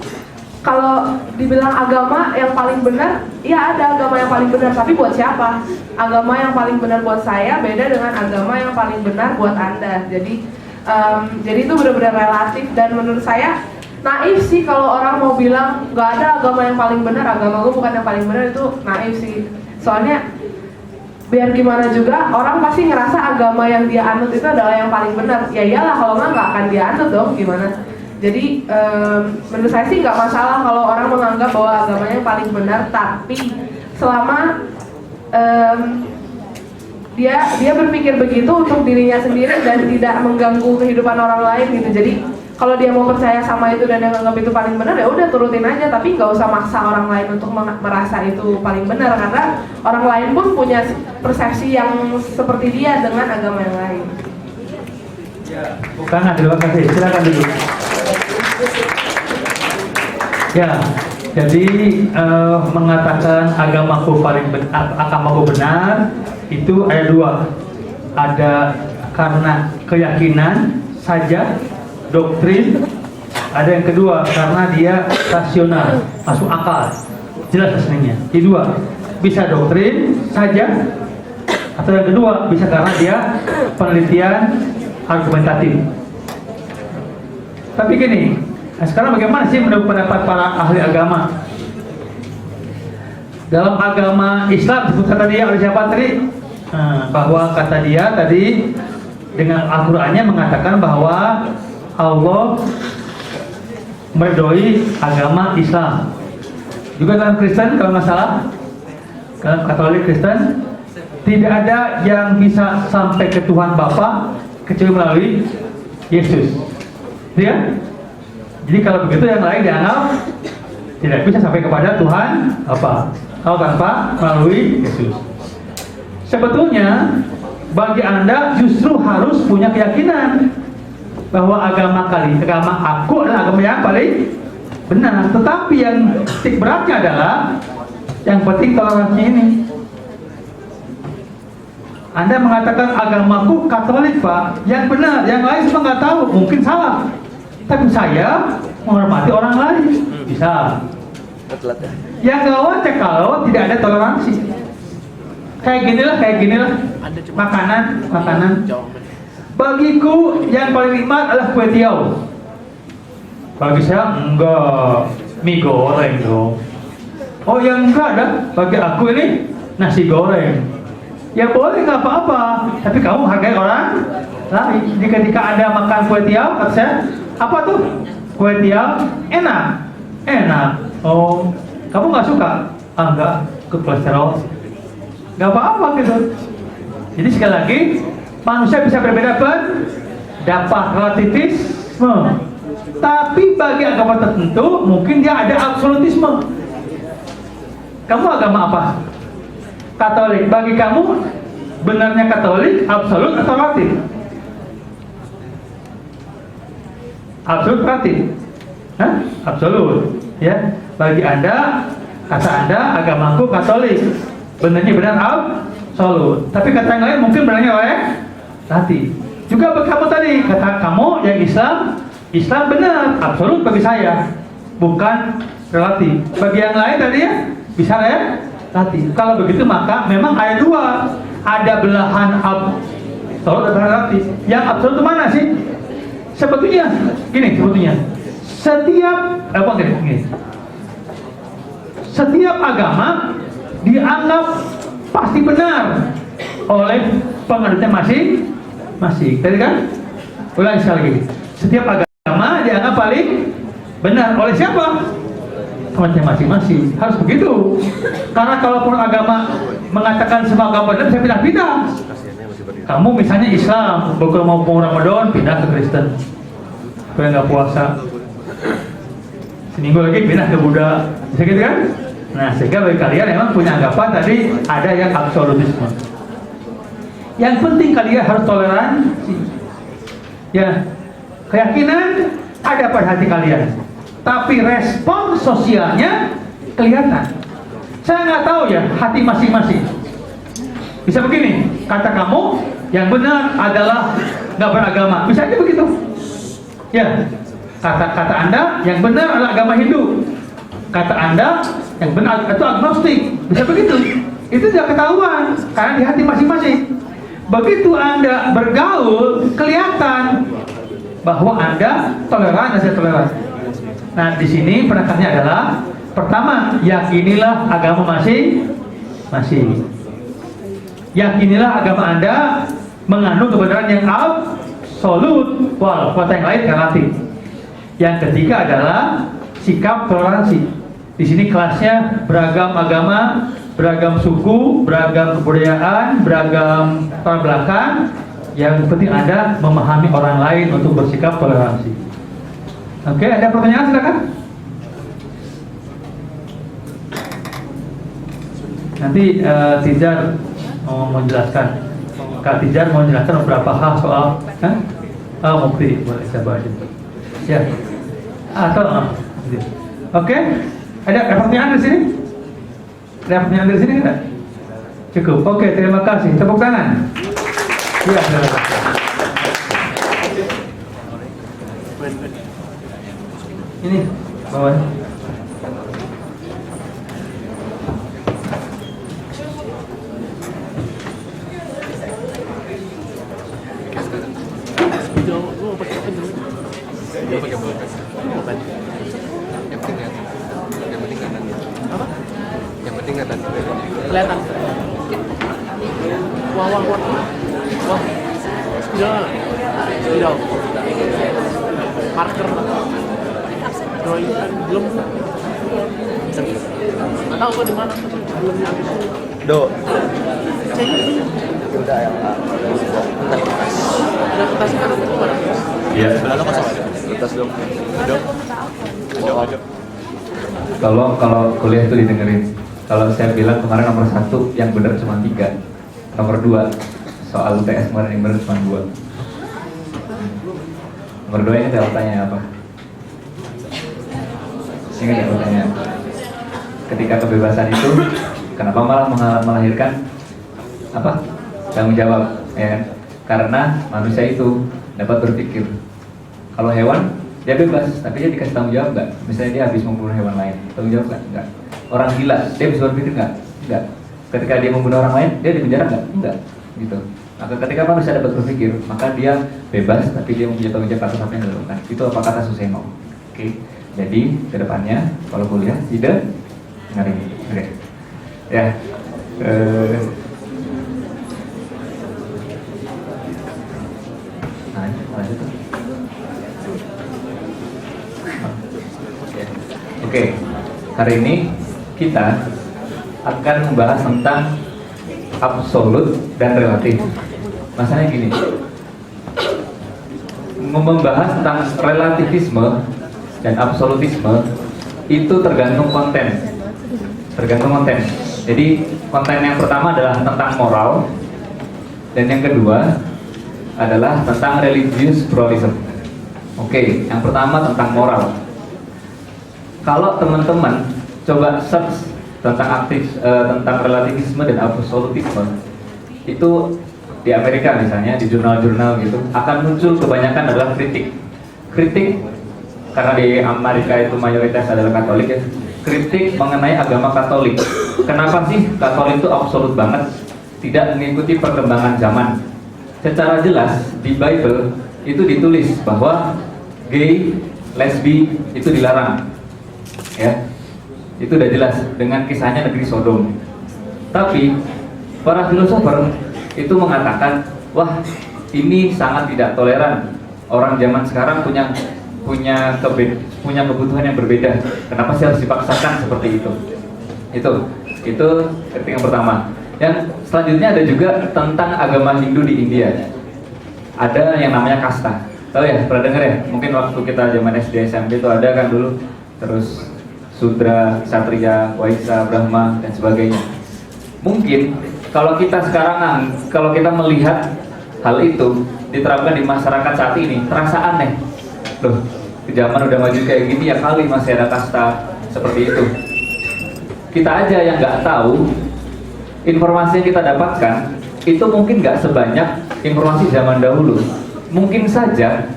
Speaker 12: kalau dibilang agama yang paling benar, ya ada agama yang paling benar, tapi buat siapa? Agama yang paling benar buat saya beda dengan agama yang paling benar buat Anda. Jadi itu benar-benar relatif, dan menurut saya naif sih kalau orang mau bilang nggak ada agama yang paling benar, agama gue bukan yang paling benar, itu naif sih. Soalnya biar gimana juga orang pasti ngerasa agama yang dia anut itu adalah yang paling benar. Ya iyalah, kalau nggak akan dia anut dong, gimana? Jadi menurut saya sih nggak masalah kalau orang menganggap bahwa agamanya paling benar, tapi selama dia berpikir begitu untuk dirinya sendiri dan tidak mengganggu kehidupan orang lain gitu. Jadi kalau dia mau percaya sama itu dan dia menganggap itu paling benar, ya udah turutin aja, tapi nggak usah maksa orang lain untuk merasa itu paling benar, karena orang lain pun punya persepsi yang seperti dia dengan agama yang lain.
Speaker 4: Bukan, terima kasih. Silakan dulu. Ya, jadi mengatakan agamaku benar itu ada 2. Ada karena keyakinan saja, doktrin. Ada yang kedua karena dia rasional, masuk akal, jelas aslinya. Di 2, bisa doktrin saja, atau yang kedua bisa karena dia penelitian argumentatif. Tapi gini, nah sekarang bagaimana sih menurut pendapat para ahli agama? Dalam agama Islam, kata dia oleh siapa tadi? Bahwa kata dia tadi dengan Al-Qur'annya mengatakan bahwa Allah meridhoi agama Islam. Juga dalam Kristen kalau nggak salah, dalam Katolik Kristen tidak ada yang bisa sampai ke Tuhan Bapa kecuali melalui Yesus. Ya? Jadi kalau begitu yang lain dianggap tidak bisa sampai kepada Tuhan apa? Kalau tanpa melalui Yesus. Sebetulnya bagi Anda justru harus punya keyakinan bahwa agama aku adalah agama yang paling benar. Tetapi yang titik beratnya adalah yang penting toleransi ini. Anda mengatakan agamaku Katolik Pak, yang benar, yang lain semua nggak tahu, mungkin salah. Tapi saya menghormati orang lain, bisa. Yang gawat kalau tidak ada toleransi. Kayak ginilah. Makanan. Bagiku yang paling nikmat adalah kue tiaw. Bagi saya enggak, mie goreng dong. Oh yang enggak ada, bagi aku ini nasi goreng. Ya boleh, nggak apa-apa, tapi kamu hargai orang lain. Jadi ketika Anda makan kue tiaw, kata saya, apa tuh? Kue tiaw enak, oh kamu nggak suka? Enggak, ke kolesterol. Nggak apa-apa gitu. Jadi sekali lagi, manusia bisa berbeda pendapat, relativisme. Tapi bagi agama tertentu, mungkin dia ada absolutisme. Kamu agama apa? Katolik. Bagi kamu, benarnya Katolik absolut atau relatif? Absolut relatif? Hah? Absolut. Ya. Bagi Anda, kata Anda, agamaku Katolik. Benarnya benar absolut. Tapi kata yang lain mungkin benarnya relatif. Juga bagi kamu tadi, kata kamu yang Islam benar, absolut bagi saya, bukan relatif. Bagi yang lain tadi ya, bisa relatif. Kalau begitu maka memang ada dua, ada belahan absolut dan relatif. Yang absolut itu mana sih? Sebetulnya setiap agama dianggap pasti benar oleh penganutnya masing-masing. Tadi kan? Ulangi sekali lagi. Setiap agama dianggap paling benar oleh siapa? Penganutnya masing-masing. Harus begitu. Karena kalaupun agama mengatakan semua agama benar, bisa pindah-pindah. Kamu misalnya Islam, kalau mau Ramadan pindah ke Kristen, supaya nggak puasa. Seminggu lagi pindah ke Buddha, bisa gitu kan? Nah, sehingga bagi kalian memang punya anggapan tadi ada yang absolutisme. Yang penting kalian harus toleransi. Ya, keyakinan ada pada hati kalian, tapi respon sosialnya kelihatan. Saya nggak tahu ya hati masing-masing. Bisa begini, kata kamu yang benar adalah nggak beragama, bisa aja begitu. Ya, kata Anda yang benar adalah agama Hindu, kata Anda yang benar itu agnostik, bisa begitu. Itu sudah ketahuan karena di hati masing-masing. Begitu Anda bergaul, kelihatan bahwa Anda toleran dan saya toleran. Nah, di sini penekanannya adalah pertama, yakinilah agama masing-masing. Yakinilah agama Anda mengandung kebenaran yang absolut, walaupun kata yang lain relatif. Yang ketiga adalah sikap toleransi. Di sini kelasnya beragam agama, beragam suku, beragam kebudayaan, beragam latar belakang. Yang penting Anda memahami orang lain untuk bersikap toleransi. Oke, ada pertanyaan silakan. Nanti Tijar mau menjelaskan. Kak Tijar mau menjelaskan beberapa hal soal mukti, boleh saya baca. Ya. Atau oke. Ada pertanyaan di sini? Ada pertanyaan di sini tidak? Cukup. Oke, terima kasih. Tepuk tangan. Iya, terima kasih. Ini bawah.
Speaker 1: Kelihatan. Wah. Tidak. Marker. Drawing belum. Nggak tahu kok di mana. Belum nyampe.
Speaker 8: Do.
Speaker 1: Udah yang udah kertasnya kan itu mana?
Speaker 8: Iya.
Speaker 1: Sebelah lo kosong.
Speaker 8: Kertas dong. Kalau kuliah itu didengerin. Kalau saya bilang kemarin nomor 1 yang benar cuma 3, nomor 2 soal UTS kemarin yang benar cuma 2. Nomor 2 ini saya tanya apa? Ingat ya pertanyaan? Ketika kebebasan itu, kenapa malah melahirkan apa? Tanggung jawab, ya? Karena manusia itu dapat berpikir. Kalau hewan dia bebas, tapi dia dikasih tanggung jawab nggak? Misalnya dia habis membunuh hewan lain, tanggung jawab nggak? Nggak. Orang gila, dia bisa berpikir nggak? Nggak. Ketika dia membunuh orang lain, dia dipenjara nggak? Nggak. Gitu. Maka ketika manusia dapat berpikir, maka dia bebas, tapi dia mempunyai tanggung jawab atas apa yang dilakukan. Itu apa kata Suseno. Oke. Jadi kedepannya kalau kuliah tidak dengerin. Oke. Ya. Lanjut tuh.
Speaker 10: Oke, hari ini kita akan membahas tentang absolut dan relatif. Masalahnya gini, membahas tentang relativisme dan absolutisme itu tergantung konten. Jadi konten yang pertama adalah tentang moral, dan yang kedua adalah tentang religious pluralism. Oke, yang pertama tentang moral. Kalau teman-teman coba search tentang tentang relativisme dan absolutisme, itu di Amerika misalnya, di jurnal-jurnal gitu, akan muncul kebanyakan adalah kritik karena di Amerika itu mayoritas adalah Katolik ya, kritik mengenai agama Katolik. Kenapa sih Katolik itu absolut banget, tidak mengikuti perkembangan zaman? Secara jelas di Bible itu ditulis bahwa gay, lesbi itu dilarang, ya, itu udah jelas dengan kisahnya negeri Sodom. Tapi para filosofer itu mengatakan, wah ini sangat tidak toleran. Orang zaman sekarang punya kebutuhan yang berbeda. Kenapa sih harus dipaksakan seperti itu? Itu kritik yang pertama. Yang selanjutnya ada juga tentang agama Hindu di India. Ada yang namanya kasta. Tahu ya? Pernah dengar ya? Mungkin waktu kita zaman SD SMP itu ada kan dulu. Terus Sudra, Ksatria, Waisya, Brahma dan sebagainya. Mungkin kalau kita sekarang, kalau kita melihat hal itu diterapkan di masyarakat saat ini, terasa aneh. Loh, zaman udah maju kayak gini ya kali masih ada kasta seperti itu. Kita aja yang nggak tahu, informasi yang kita dapatkan itu mungkin nggak sebanyak informasi zaman dahulu. Mungkin saja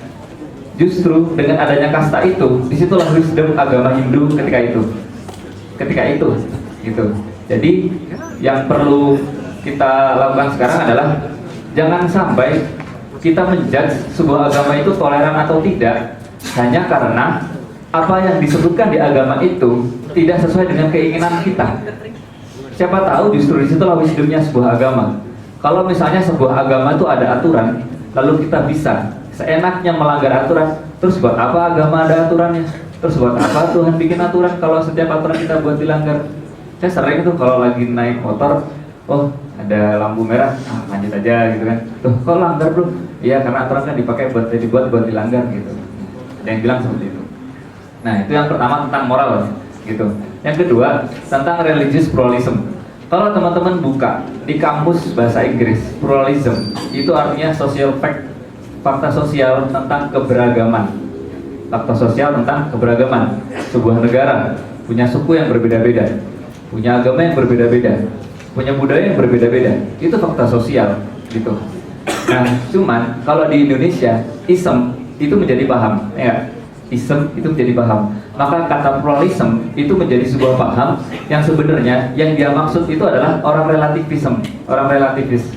Speaker 10: justru dengan adanya kasta itu, disitulah wisdom agama Hindu ketika itu, gitu. Jadi yang perlu kita lakukan sekarang adalah jangan sampai kita menjudge sebuah agama itu toleran atau tidak hanya karena apa yang disebutkan di agama itu tidak sesuai dengan keinginan kita. Siapa tahu justru disitulah wisdomnya sebuah agama. Kalau misalnya sebuah agama itu ada aturan, lalu kita bisa seenaknya melanggar aturan, terus buat apa agama ada aturannya? Terus buat apa Tuhan bikin aturan kalau setiap aturan kita buat dilanggar? Saya sering tuh kalau lagi naik motor, oh ada lampu merah, lanjut aja gitu kan. Tuh kok langgar bro? Iya karena aturan kan dibuat buat dilanggar gitu. Ada yang bilang seperti itu. Nah itu yang pertama tentang moral gitu. Yang kedua tentang religious pluralism. Kalau teman-teman buka di kamus bahasa Inggris, pluralism itu artinya social fact, fakta sosial tentang keberagaman. Fakta sosial tentang keberagaman. Sebuah negara punya suku yang berbeda-beda, punya agama yang berbeda-beda, punya budaya yang berbeda-beda. Itu fakta sosial gitu. Nah, cuman kalau di Indonesia ism itu menjadi paham, ya. Ism itu menjadi paham. Maka kata pluralism itu menjadi sebuah paham yang sebenarnya yang dia maksud itu adalah orang relativism, orang relativis.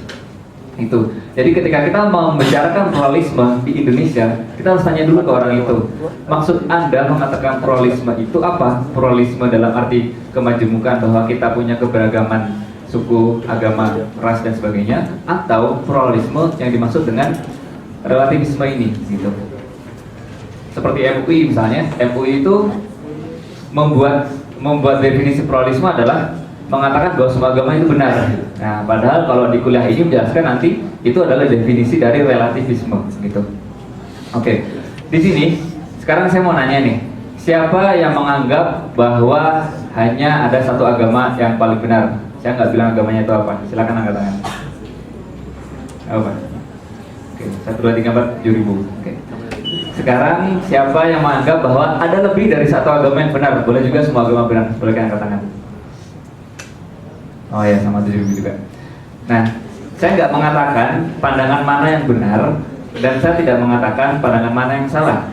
Speaker 10: Itu. Jadi ketika kita mau membicarakan pluralisme di Indonesia, kita harus tanya dulu ke orang itu. Maksud Anda mengatakan pluralisme itu apa? Pluralisme dalam arti kemajemukan bahwa kita punya keberagaman suku, agama, ras dan sebagainya, atau pluralisme yang dimaksud dengan relativisme ini gitu. Seperti MUI misalnya, MUI itu membuat definisi pluralisme adalah mengatakan bahwa semua agama itu benar. Nah, padahal kalau di kuliah ini menjelaskan nanti itu adalah definisi dari relativisme gitu. Oke. Di sini sekarang saya mau nanya nih, siapa yang menganggap bahwa hanya ada satu agama yang paling benar? Saya nggak bilang agamanya itu apa. Silakan angkat tangan. Apa? Oke, 1, 2, 3, 4, 7.000. Oke. Sekarang siapa yang menganggap bahwa ada lebih dari satu agama yang benar? Boleh juga semua agama benar. Boleh angkat tangan. Oh ya, sama 7.000 juga. Nah, saya nggak mengatakan pandangan mana yang benar, dan saya tidak mengatakan pandangan mana yang salah.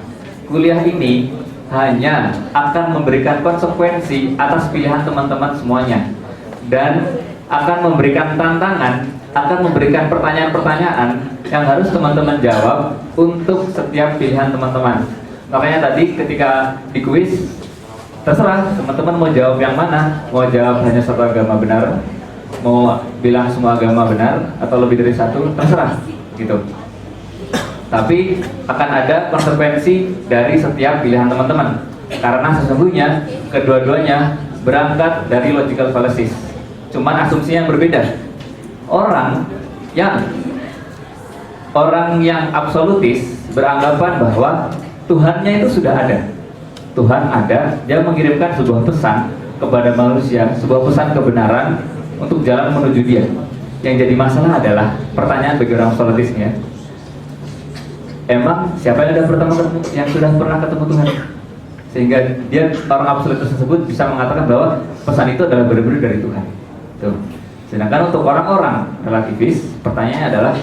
Speaker 10: Kuliah ini hanya akan memberikan konsekuensi atas pilihan teman-teman semuanya, dan akan memberikan tantangan, akan memberikan pertanyaan-pertanyaan yang harus teman-teman jawab untuk setiap pilihan teman-teman. Makanya tadi ketika di kuis, terserah teman-teman mau jawab yang mana, mau jawab hanya satu agama benar, mau bilang semua agama benar, atau lebih dari satu, terserah gitu. Tapi akan ada konsekuensi dari setiap pilihan teman-teman. Karena sesungguhnya kedua-duanya berangkat dari logical fallacies. Cuman asumsinya yang berbeda. Orang yang absolutis beranggapan bahwa Tuhannya itu sudah ada. Tuhan ada, dia mengirimkan sebuah pesan kepada manusia, sebuah pesan kebenaran untuk jalan menuju dia. Yang jadi masalah adalah pertanyaan bagi orang absolutisnya, emang siapa yang sudah pernah ketemu Tuhan? Sehingga dia, orang absolutis tersebut, bisa mengatakan bahwa pesan itu adalah benar-benar dari Tuhan. Tuh. Sedangkan untuk orang-orang relativis, pertanyaannya adalah,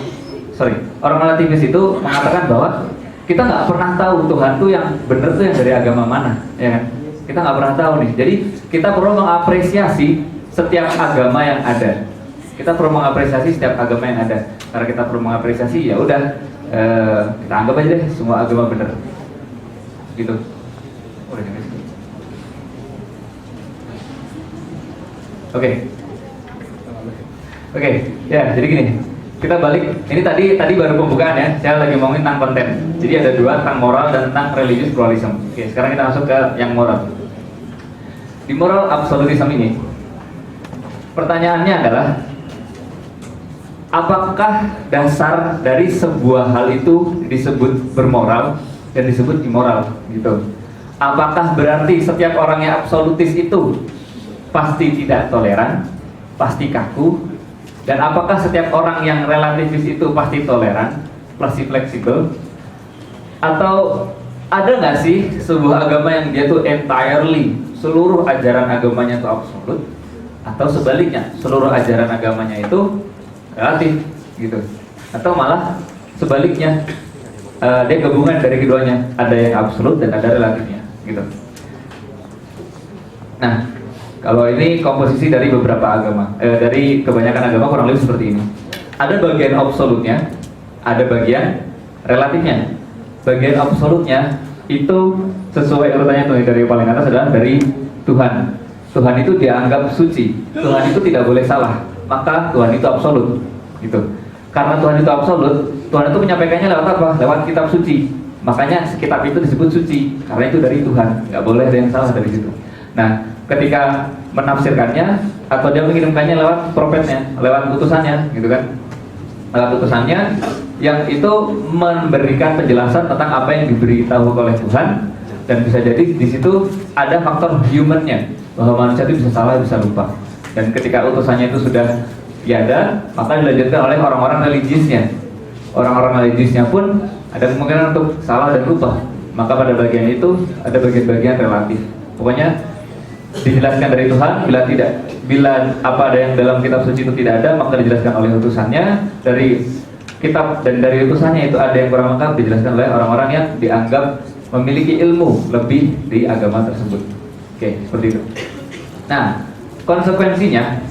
Speaker 10: orang relativis itu mengatakan bahwa kita nggak pernah tahu Tuhan tuh yang benar tuh yang dari agama mana, ya kan? Kita nggak pernah tahu nih. Jadi kita perlu mengapresiasi setiap agama yang ada. Kita perlu mengapresiasi setiap agama yang ada. Karena kita perlu mengapresiasi, ya udah kita anggap aja deh semua agama benar. Gitu. Oke, ya jadi gini. Kita balik, ini tadi baru pembukaan ya. Saya lagi ngomongin tentang konten. Jadi ada dua, tentang moral dan tentang religious pluralism. Oke, sekarang kita masuk ke yang moral. Di moral absolutism ini, pertanyaannya adalah, apakah dasar dari sebuah hal itu disebut bermoral dan disebut immoral gitu? Apakah berarti setiap orang yang absolutis itu pasti tidak toleran, pasti kaku? Dan apakah setiap orang yang relativis itu pasti toleran, pasti fleksibel? Atau ada nggak sih sebuah agama yang dia tuh entirely, seluruh ajaran agamanya itu absolut? Atau sebaliknya, seluruh ajaran agamanya itu relatif gitu? Atau malah sebaliknya, dia gabungan dari keduanya, ada yang absolut dan ada relatifnya gitu. Nah, kalau ini komposisi dari beberapa agama, dari kebanyakan agama kurang lebih seperti ini. Ada bagian absolutnya, ada bagian relatifnya. Bagian absolutnya itu sesuai urutannya tuh, dari paling atas adalah dari Tuhan. Tuhan itu dianggap suci, Tuhan itu tidak boleh salah, maka Tuhan itu absolut gitu. Karena Tuhan itu absolut, Tuhan itu menyampaikannya lewat apa? Lewat kitab suci. Makanya kitab itu disebut suci, karena itu dari Tuhan, nggak boleh ada yang salah dari situ. Nah, ketika menafsirkannya atau dia mengirimkannya lewat profetnya, lewat utusannya, gitu kan? Lewat utusannya yang itu memberikan penjelasan tentang apa yang diberitahu oleh Tuhan, dan bisa jadi di situ ada faktor humannya, bahwa manusia itu bisa salah, bisa lupa. Dan ketika utusannya itu sudah tiada, maka dilanjutkan oleh orang-orang religiusnya. Orang-orang religiusnya pun ada kemungkinan untuk salah dan lupa. Maka pada bagian itu ada bagian-bagian relatif. Pokoknya dijelaskan dari Tuhan, bila apa ada yang dalam kitab suci itu tidak ada, maka dijelaskan oleh utusannya. Dari kitab dan dari utusannya itu ada yang kurang lengkap, dijelaskan oleh orang-orang yang dianggap memiliki ilmu lebih di agama tersebut. Oke, seperti itu. Nah, konsekuensinya,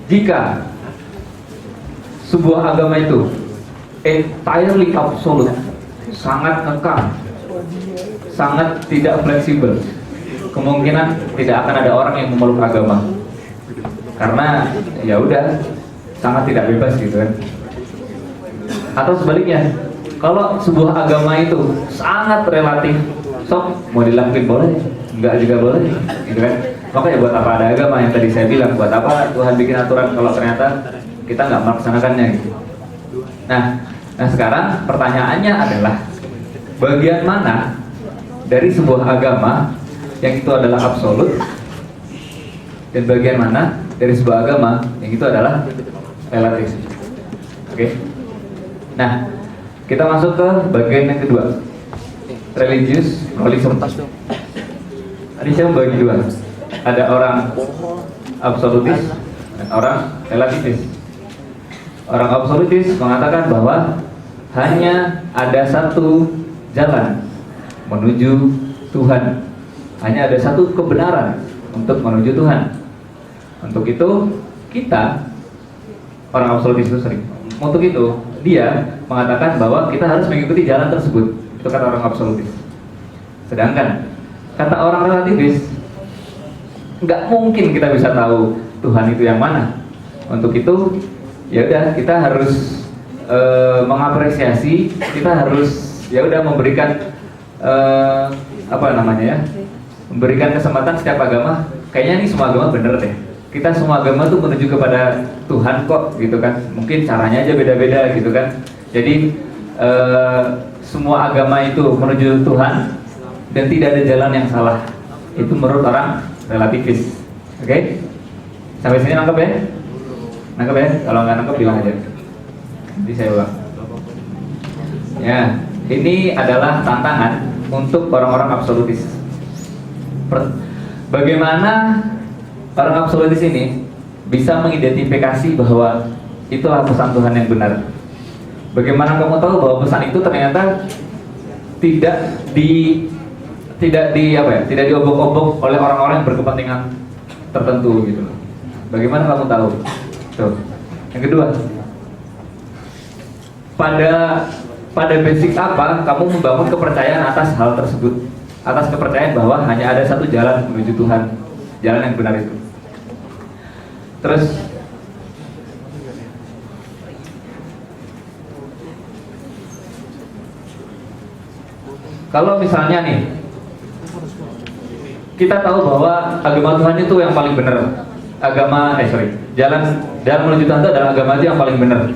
Speaker 10: jika sebuah agama itu entirely absolute, sangat ngekang, sangat tidak fleksibel, kemungkinan tidak akan ada orang yang memeluk agama, karena ya udah sangat tidak bebas gitu kan. Atau sebaliknya, kalau sebuah agama itu sangat relatif, sok mau dilakuin boleh, enggak juga boleh gitu kan. Makanya buat apa ada agama, yang tadi saya bilang, buat apa Tuhan bikin aturan kalau ternyata kita nggak melaksanakannya gitu. Nah sekarang pertanyaannya adalah, bagian mana dari sebuah agama yang itu adalah absolut, dan bagian mana dari sebuah agama yang itu adalah relatif? Oke. Nah, kita masuk ke bagian yang kedua, religious pluralism. Tadi saya membagi dua, ada orang absolutis dan orang relativis. Orang absolutis mengatakan bahwa hanya ada satu jalan menuju Tuhan, hanya ada satu kebenaran untuk menuju Tuhan. Untuk itu kita, orang absolutis itu untuk itu dia mengatakan bahwa kita harus mengikuti jalan tersebut. Itu kata orang absolutis. Sedangkan kata orang relativis, nggak mungkin kita bisa tahu Tuhan itu yang mana. Untuk itu ya udah, kita harus mengapresiasi, kita harus ya udah memberikan apa namanya ya, memberikan kesempatan setiap agama. Kayaknya nih semua agama bener deh. Kita semua agama tuh menuju kepada Tuhan kok, gitu kan. Mungkin caranya aja beda-beda gitu kan. Jadi semua agama itu menuju Tuhan dan tidak ada jalan yang salah. Itu menurut orang relativis. Oke? Sampai sini nangkep ya? Nangkep ya? Kalau nggak nangkep bilang aja. Nanti saya ulang. Ya, ini adalah tantangan untuk orang-orang absolutis. Bagaimana orang absolutis ini bisa mengidentifikasi bahwa itulah pesan Tuhan yang benar? Bagaimana kamu tahu bahwa pesan itu ternyata tidak diobok-obok oleh orang-orang yang berkepentingan tertentu gitu? Bagaimana kamu tahu? Tuh. Yang kedua, pada basic apa kamu membangun kepercayaan atas hal tersebut? Atas kepercayaan bahwa hanya ada satu jalan menuju Tuhan, jalan yang benar itu. Terus kalau misalnya nih kita tahu bahwa agama Tuhan itu yang paling benar, jalan menuju Tuhan itu adalah agama itu yang paling benar,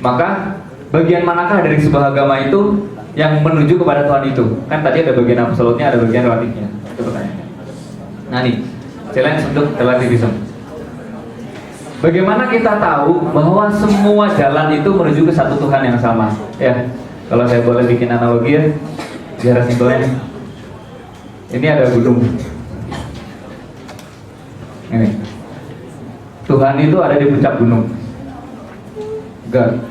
Speaker 10: maka bagian manakah dari sebuah agama itu yang menuju kepada Tuhan itu? Kan tadi ada bagian absolutnya, ada bagian relatifnya. Itu pertanyaannya. Nah nih, challenge untuk relativism. Bagaimana kita tahu bahwa semua jalan itu menuju ke satu Tuhan yang sama? Ya, kalau saya boleh bikin analogi ya, biar simpelnya. Ini ada gunung. Ini. Tuhan itu ada di puncak gunung. God.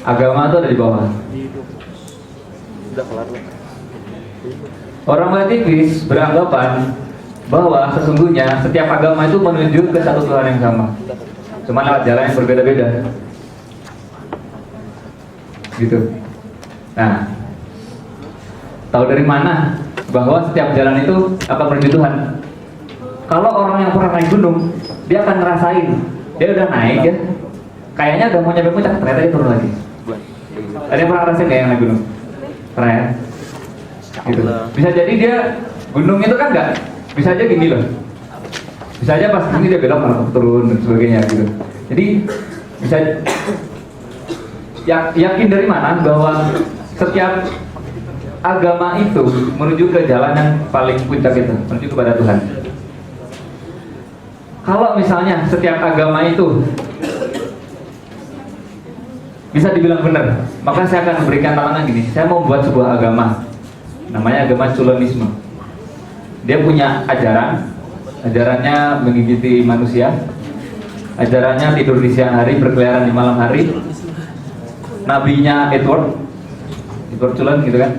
Speaker 10: Agama itu ada di bawah. Orang relativis beranggapan bahwa sesungguhnya setiap agama itu menuju ke satu Tuhan yang sama, cuma lewat jalan yang berbeda-beda. Gitu. Nah, tahu dari mana bahwa setiap jalan itu akan menuju Tuhan? Kalau orang yang pernah naik gunung, dia akan ngerasain, dia udah naik ya, kayaknya udah mau nyampe puncak, ternyata dia turun lagi. Ada yang pernah ngerasain nggak yang naik gunung? Pernah ya? Gitu. Bisa jadi dia gunung itu kan nggak, bisa aja gini loh, bisa aja pas ini dia belok malah turun dan sebagainya gitu. Jadi bisa yakin dari mana bahwa setiap agama itu menuju ke jalan yang paling puncak itu, menuju kepada Tuhan. Kalau misalnya setiap agama itu bisa dibilang benar, maka saya akan memberikan tantangan gini. Saya mau buat sebuah agama, namanya agama Culonisme. Dia punya ajarannya menggigiti manusia, ajarannya tidur di siang hari, berkeliaran di malam hari. Nabinya Edward Cullen gitu kan.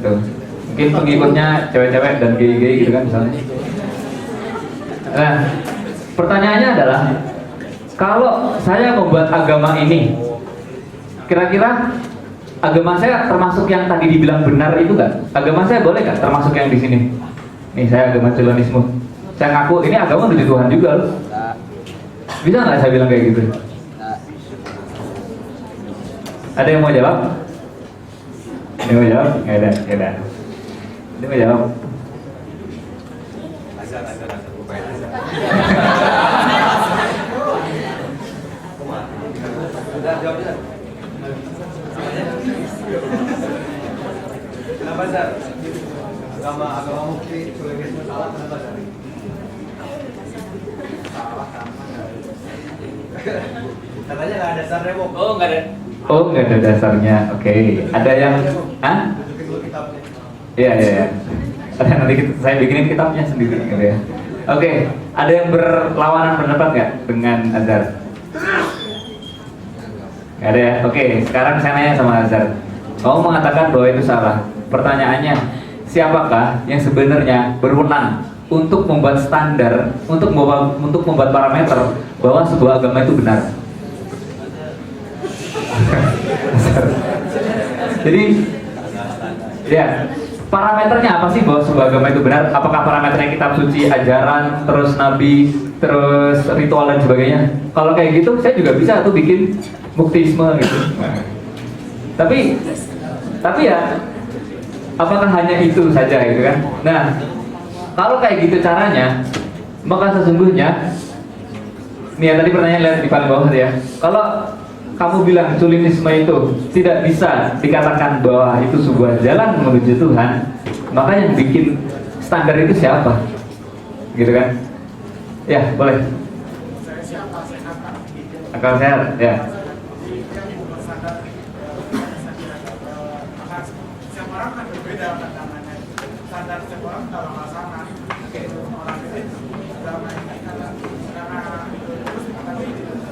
Speaker 10: Tuh. Mungkin pengikutnya cewek-cewek dan gay-gay gitu kan misalnya. Nah, pertanyaannya adalah, kalau saya membuat agama ini, kira-kira agama saya termasuk yang tadi dibilang benar itu kan? Agama saya boleh kan termasuk yang di sini? Nih saya agama Culonisme. Saya ngaku ini agama menuju Tuhan juga loh. Bisa nggak saya bilang kayak gitu? Ada yang mau jawab? Ada yang mau jawab? Nggak ada. Ada yang mau jawab?
Speaker 9: Kenapa Zar? Agama mukti Culonisme salah, kenapa Zar? Salah katanya nggak ada dasarnya, Bok.
Speaker 10: Oh nggak ada. Oh nggak ada dasarnya. Oke. Ada yang Iya. Ada nanti saya bikinin kitabnya sendiri gitu ya. Oke. Ada yang berlawanan pendapat nggak dengan Azhar? Nggak ada ya. Oke. Sekarang saya nanya sama Azhar. Kamu mengatakan bahwa itu salah. Pertanyaannya, siapakah yang sebenarnya berwenang untuk membuat standar, untuk membuat parameter bahwa sebuah agama itu benar? Jadi, ya, parameternya apa sih bahwa sebuah agama itu benar? Apakah parameternya kitab suci, ajaran, terus nabi, terus ritual dan sebagainya? Kalau kayak gitu, saya juga bisa tuh bikin muktisme gitu. Tapi ya, apakah hanya itu saja gitu kan? Nah, kalau kayak gitu caranya, maka sesungguhnya, nih ya tadi pertanyaan lihat di paling bawah ya. Kalau kamu bilang culinisme itu tidak bisa dikatakan bahwa itu sebuah jalan menuju Tuhan, maka yang bikin standar itu siapa? Gitu kan? Ya, boleh. Akal sehat, ya.
Speaker 13: Setiap orang kan berbeda pandangannya. Standar setiap orang dalam pasangan. Orang itu dalam karena terus tapi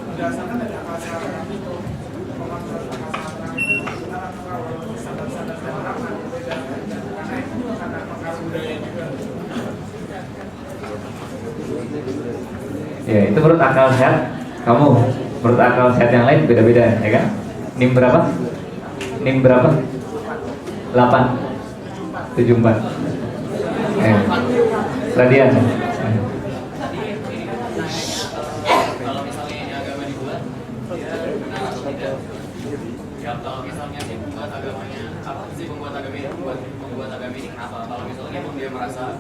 Speaker 13: berdasarkan dari akal sehat itu pemahaman akal sehat itu standar setiap orang kan berbeda. Karena itu karena pengaruh budaya juga.
Speaker 10: Ya, itu menurut akal sehat kamu. Menurut akal sehat yang lain beda-beda, ya kan? NIM berapa? NIM berapa? 874. Radian.
Speaker 14: Kalau misalnya ini agama dibuat, benar atau tidak? Ya, kalau misalnya si pembuat agamanya, si pembuat agama ini membuat agama ini kenapa? Kalau misalnya emang dia merasa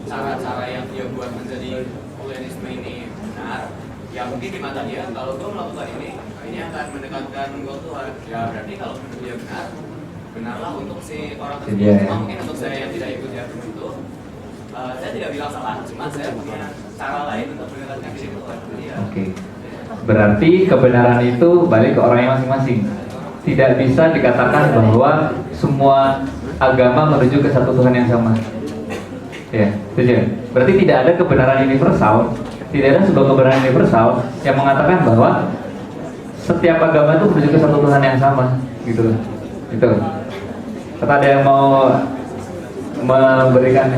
Speaker 14: cara-cara yang dia buat menjadi Hulenisme ini benar, ya mungkin di mata dia kalau gue melakukan ini akan mendekatkan gue Tuhan. Ya berarti kalau menurut dia benarlah untuk si orang tersebut. Cuma mungkin untuk saya yang tidak ikut ya itu, saya tidak bilang salah, cuma saya punya cara lain untuk mendekatkan diri Tuhan.
Speaker 10: Oke. Berarti kebenaran itu balik ke orangnya masing-masing. Tidak bisa dikatakan bahwa semua agama menuju ke satu Tuhan yang sama. Ya, setuju. Berarti tidak ada kebenaran universal, tidak ada sebuah kebenaran universal yang mengatakan bahwa setiap agama itu menuju ke satu Tuhan yang sama, gitu loh. Itu. Kata ada yang mau memberikan.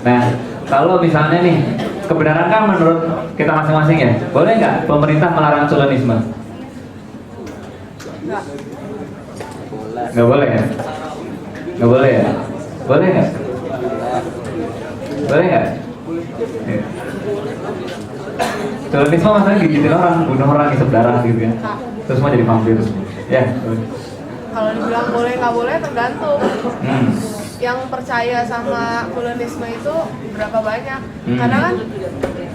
Speaker 10: Nah, kalau misalnya nih kebenaran kan menurut kita masing-masing ya, boleh nggak pemerintah melarang culinisme? Nggak boleh ya? Nggak boleh ya? Boleh nggak? Boleh nggak? Ya. Culinisme maksudnya gigitin orang, bunuh orang, isep darah gitu ya. Terus mau jadi vampir. Ya.
Speaker 12: Kalau dibilang boleh nggak boleh tergantung. Yang percaya sama Hulenisme itu berapa banyak? Karena kan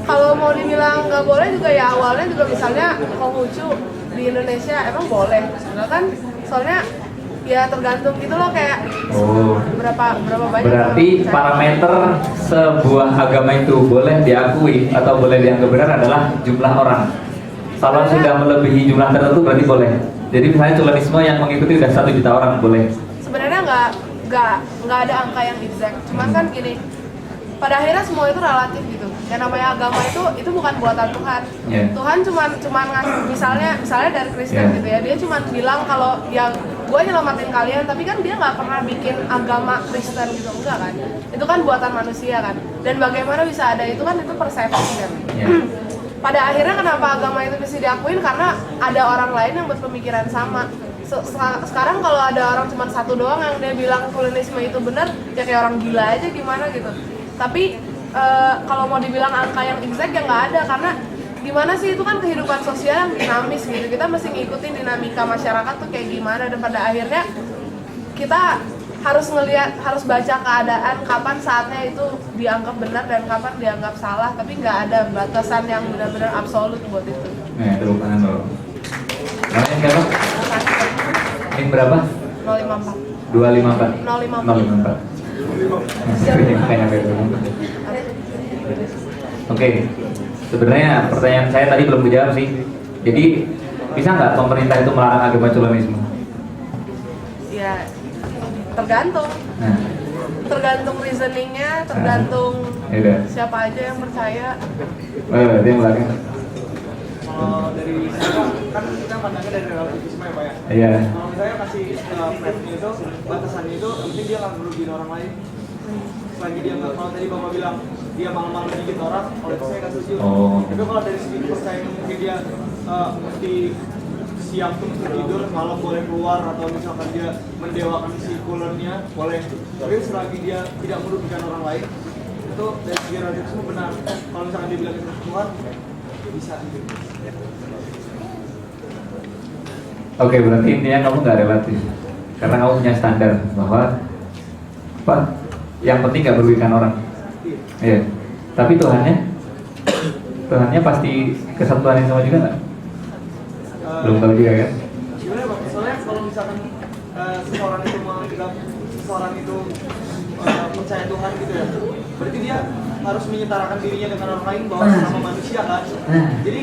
Speaker 12: kalau mau dibilang nggak boleh juga ya awalnya juga misalnya Konghucu di Indonesia emang boleh, kan? Soalnya ya tergantung gitu loh kayak berapa banyak.
Speaker 10: Berarti parameter sebuah agama itu boleh diakui atau boleh dianggap benar adalah jumlah orang. Kalau sudah melebihi jumlah tertentu berarti boleh. Jadi misalnya culinisme yang mengikuti udah 1 juta orang boleh.
Speaker 12: Sebenarnya nggak ada angka yang exact. Cuman kan gini, pada akhirnya semua itu relatif gitu. Yang namanya agama itu bukan buatan Tuhan. Tuhan cuman ngasih misalnya dari Kristen gitu ya. Dia cuman bilang kalau yang gue nyelamatin kalian, tapi kan dia nggak pernah bikin agama Kristen gitu, enggak kan? Itu kan buatan manusia kan. Dan bagaimana bisa ada itu kan itu persepsi kan. Pada akhirnya kenapa agama itu bisa diakuin karena ada orang lain yang berpemikiran sama. Sekarang kalau ada orang cuma satu doang yang dia bilang Hulenisme itu benar, ya kayak orang gila aja gimana gitu. Tapi kalau mau dibilang angka yang exact ya nggak ada, karena gimana sih itu kan kehidupan sosial yang dinamis gitu. Kita mesti ngikutin dinamika masyarakat tuh kayak gimana, dan pada akhirnya kita harus baca keadaan kapan saatnya itu dianggap benar dan kapan dianggap salah, tapi nggak ada batasan yang benar-benar absolut buat itu.
Speaker 10: Tepuk tangan dulu. Namanya siapa? Ini berapa?
Speaker 12: 054.
Speaker 10: 054. Oke. Sebenarnya pertanyaan saya tadi belum dijawab sih. Jadi bisa nggak pemerintah itu melarang agama culinisme?
Speaker 12: Ya tergantung. Tergantung reasoningnya, tergantung siapa aja yang percaya.
Speaker 10: Dia yang belakang.
Speaker 13: Kalau dari saya kan kita pandangnya dari relativisme ya Pak ya.
Speaker 10: Iya.
Speaker 13: Kalau misalnya kasih frame-nya itu, batasannya itu, mungkin dia nggak merugikan orang lain. Selagi dia nggak, kalau tadi Bapak bilang dia malam-malam gigit orang, kalau itu saya nggak setuju. Tapi kalau dari segi kepercayaan mungkin dia mesti siang tuh untuk tidur, malam boleh keluar, atau misalkan dia mendewakan si kulonnya boleh. Tapi selagi dia tidak merugikan orang lain, itu dari segi relativisme benar. Kalau misalkan dia bilang itu Tuhan, bisa gitu.
Speaker 10: Oke, berarti intinya kamu nggak relatif karena kamu punya standar bahwa apa? Yang penting nggak merugikan orang. Iya. Tapi Tuhannya pasti kesatuan yang sama juga nggak? Belum tahu juga kan?
Speaker 13: Gimana Bang? Soalnya kalau misalkan seseorang itu menganggap seseorang itu percaya Tuhan gitu ya, berarti dia harus menyetarakan dirinya dengan orang lain bahwa sesama manusia kan. Jadi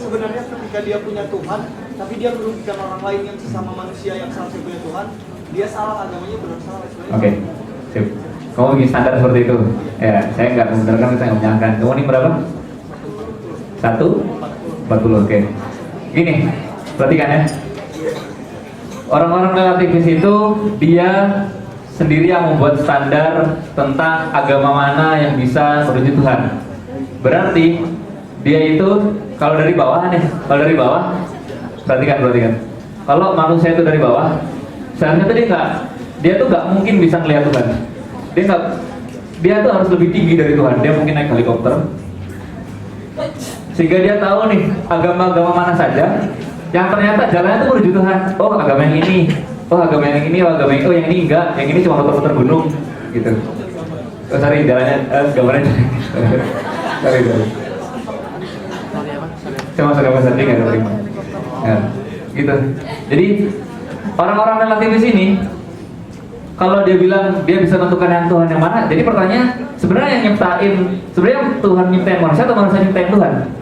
Speaker 13: sebenarnya ketika dia punya Tuhan, tapi dia merugikan orang lain yang sesama manusia yang seharusnya punya Tuhan, dia salah, agamanya benar salah.
Speaker 10: Oke, sip. Kamu bikin standar seperti itu? Ya, saya nggak membenarkan, saya nggak menyalahkan. Kamu ini berapa? 140, oke. Gini, perhatikan ya. Orang-orang relativis itu dia sendiri yang membuat standar tentang agama mana yang bisa menuju Tuhan. Berarti dia itu kalau dari bawah nih, perhatikan. Kalau manusia itu dari bawah, seharusnya tuh dia tuh nggak mungkin bisa melihat Tuhan. Dia tuh harus lebih tinggi dari Tuhan. Dia mungkin naik helikopter, sehingga dia tahu nih agama-agama mana saja yang ternyata jalannya tuh menuju Tuhan. Oh agama yang ini, oh agama yang ini, oh agama yang ini enggak, yang ini cuma muter-muter gunung, gitu. Oh sorry, jalannya, gambarnya. sorry. Saya masuk nggak ada terima. Ya, gitu. Jadi orang-orang relativis ini, kalau dia bilang dia bisa menentukan yang Tuhan yang mana, jadi pertanyaan sebenarnya yang sebenarnya Tuhan nyiptain manusia atau manusia nyiptain Tuhan?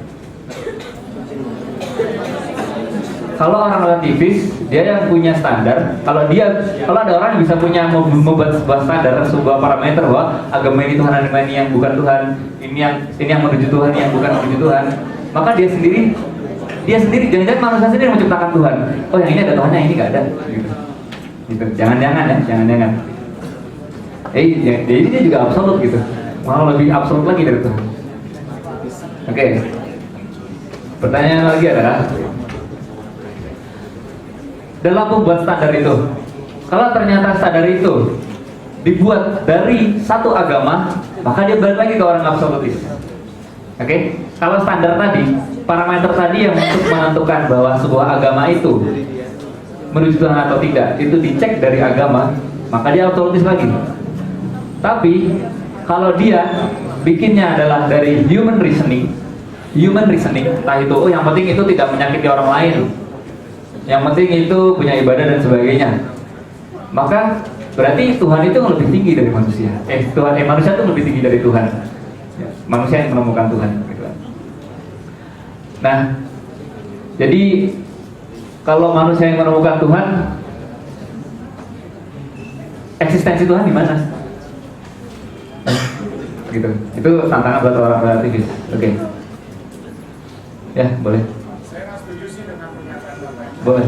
Speaker 10: Kalau orang relativis, dia yang punya standar. Kalau ada orang yang bisa membuat sebuah standar, sebuah parameter bahwa agama ini Tuhan, agama ini yang bukan Tuhan, ini yang menuju Tuhan, ini yang bukan menuju Tuhan, maka dia sendiri jangan-jangan manusia sendiri menciptakan Tuhan. Oh yang ini ada Tuhannya, yang ini nggak ada. Gitu. Jangan-jangan. Jadi dia juga absolut gitu, malah lebih absolut lagi dari Tuhan. Oke. Pertanyaan lagi adalah, dalam membuat standar itu, kalau ternyata standar itu dibuat dari satu agama, maka dia balik lagi ke orang absolutis. Oke? Kalau standar tadi, parameter tadi yang untuk menentukan bahwa sebuah agama itu menuju Tuhan atau tidak, itu dicek dari agama, maka dia absolutis lagi. Tapi kalau dia bikinnya adalah dari human reasoning, entah itu yang penting itu tidak menyakiti orang lain, yang penting itu punya ibadah dan sebagainya, maka berarti Tuhan itu lebih tinggi dari manusia. Manusia itu lebih tinggi dari Tuhan. Ya, manusia yang menemukan Tuhan. Gitu. Nah, jadi kalau manusia yang menemukan Tuhan, eksistensi Tuhan di mana? Gitu. Itu tantangan buat orang relativis. Oke. Ya, boleh.
Speaker 13: Saya nggak setuju sih dengan pernyataan Bapak.
Speaker 10: Boleh.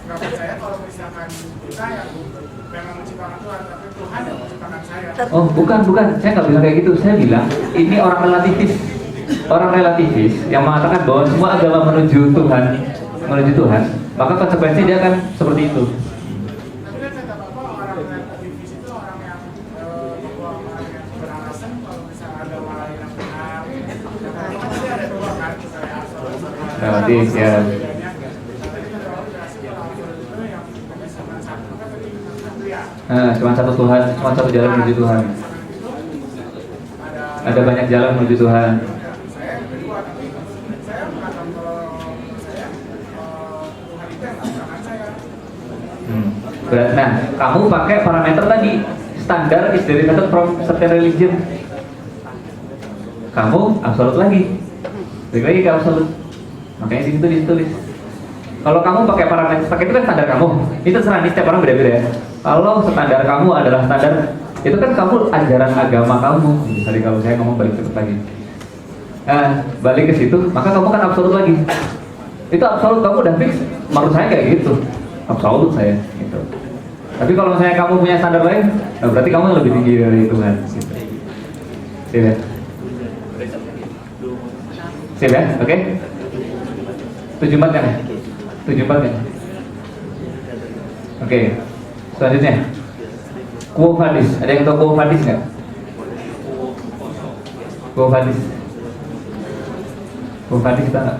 Speaker 13: Nggak percaya kalau misalkan kita yang memang menciptakan Tuhan, tapi Tuhan yang menciptakan saya.
Speaker 10: Oh bukan, saya nggak bilang kayak gitu. Saya bilang ini orang relativis yang mengatakan bahwa semua agama menuju Tuhan, maka konsekuensi dia akan seperti itu.
Speaker 13: Tapi kan kata Bapak, orang relativis itu orang yang membawa orang yang beralasan kalau misalnya ada orang yang benar, pasti ada dua kan, misalnya
Speaker 10: Relatif ya. Cuma satu Tuhan, cuma satu jalan menuju Tuhan. Ada banyak jalan menuju Tuhan. Nah, kamu pakai parameter tadi, standar is derived from certain religion. Kamu absolut lagi, balik lagi ke absolut. Makanya di situ ditulis. Kalau kamu pakai parameter, pakai itu kan standar kamu. Itu terserah, nih setiap orang beda-beda ya. Kalau standar kamu adalah standar, itu kan kamu ajaran agama kamu. Misalnya kalau saya ngomong balik cepet lagi, balik ke situ, maka kamu kan absolut lagi. Itu absolut, kamu udah fix. Menurut saya kayak gitu, absolut saya. Gitu. Tapi kalau misalnya kamu punya standar lain, nah berarti kamu lebih tinggi dari Tuhan. Gitu. Tidak. Sip ya, oke? 74 kan ya? 74 kan? Oke, selanjutnya Quo Vadis, ada yang tahu Quo Vadis nggak? Quo Vadis, Quo Vadis kita nggak?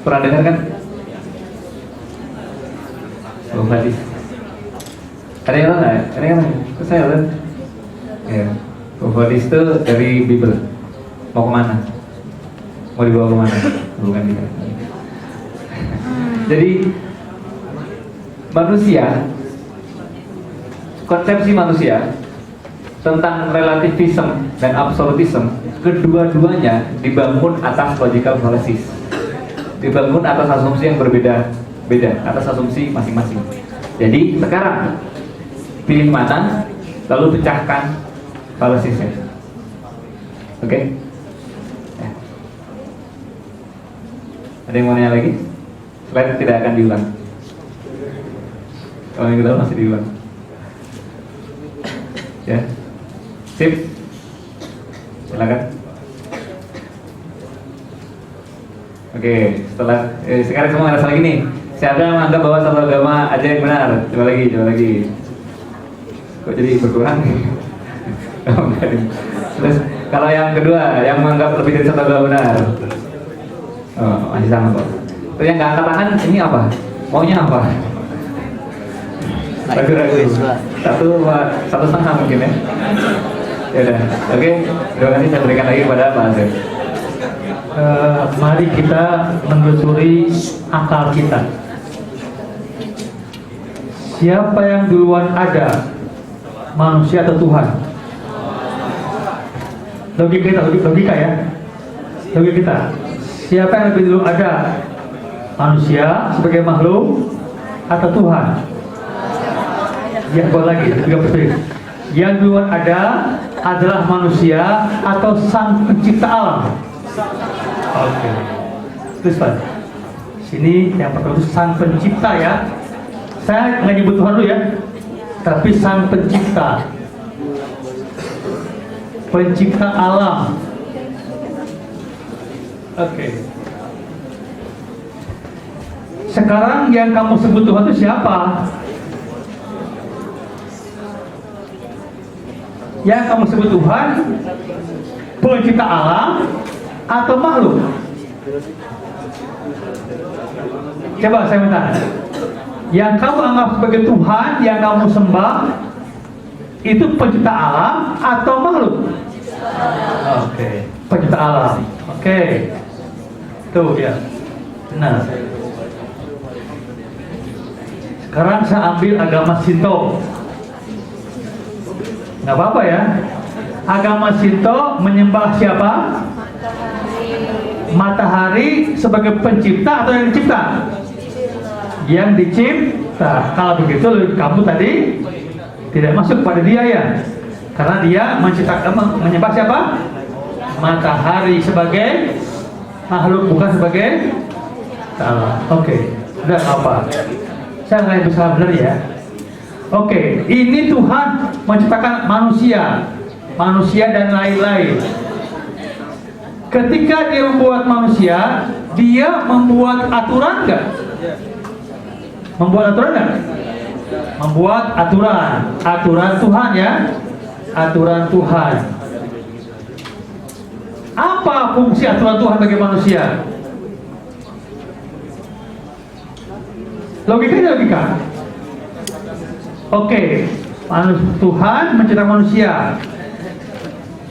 Speaker 10: Pernah dengar kan? Quo Vadis. Ada yang tahu nggak? Ada yang tahu? Saya tahu. Ya, Quo Vadis itu dari Bible. Mau kemana? Mau dibawa kemana? Bukan dia. Jadi manusia, konsepsi manusia tentang relativism dan absolutism, kedua-duanya dibangun atas logical fallacies, dibangun atas asumsi yang berbeda-beda, atas asumsi masing-masing. Jadi sekarang pilih mana, lalu pecahkan fallaciesnya. Oke? Ya. Ada yang mau nanya lagi? Slide tidak akan diulang. Kalau yang kita masih diulang. Ya, sip. Silakan. Oke, sekarang semua ngerasa lagi nih. Siapa yang menganggap bahwa satu agama aja yang benar? Coba lagi. Kok jadi berkurang? Terus kalau yang kedua, yang menganggap lebih dari satu agama benar? Oh, masih sama kok. Terus yang nggak angkat tangan, ini apa? Maunya apa? Ragu-ragu. Satu setengah mungkin ya. Ya udah, oke. Terima kasih, saya berikan lagi kepada Pak Asep.
Speaker 4: Mari kita menelusuri akal kita. Siapa yang duluan ada, manusia atau Tuhan? Logika ya. Logika kita. Siapa yang lebih dulu ada, manusia sebagai makhluk atau Tuhan? Ya, boleh lagi. Yang duluan ada adalah manusia atau sang pencipta alam? Oke. Terus Pak, sini yang pertama itu sang pencipta ya. Saya nggak nyebut Tuhan dulu ya, tapi sang pencipta, pencipta alam. Oke. Sekarang yang kamu sebut Tuhan itu siapa? Yang kamu sebut Tuhan, pencipta alam atau makhluk? Coba saya minta. Yang kamu anggap sebagai Tuhan, yang kamu sembah, itu pencipta alam atau makhluk? Oke. Pencipta alam. Oke. Tuh ya. Nah. Sekarang saya ambil agama Shinto. Nggak apa-apa ya. Agama Shinto menyembah siapa? Matahari sebagai pencipta atau yang dicipta? Yang dicipta. Kalau begitu kamu tadi tidak masuk pada dia ya, karena dia menciptakan, menyembah siapa? Matahari sebagai makhluk, bukan sebagai Allah. Oke, udah apa? Saya nggak bisa benar ya. Oke, ini Tuhan menciptakan manusia dan lain-lain. Ketika dia membuat manusia, dia membuat aturan nggak? Membuat aturan nggak? Membuat aturan Tuhan ya, aturan Tuhan. Apa fungsi aturan Tuhan bagi manusia? Logika. Oke, Tuhan menciptakan manusia.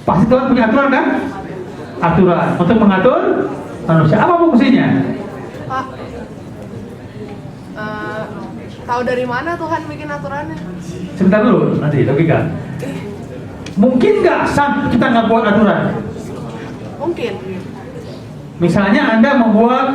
Speaker 4: Pasti Tuhan punya aturan kan? Aturan untuk mengatur manusia. Apa fungsinya?
Speaker 12: Pak, tahu dari mana Tuhan bikin aturannya?
Speaker 4: Sebentar dulu, nanti logika. Mungkin nggak kita nggak buat aturan?
Speaker 12: Mungkin.
Speaker 4: Misalnya Anda membuat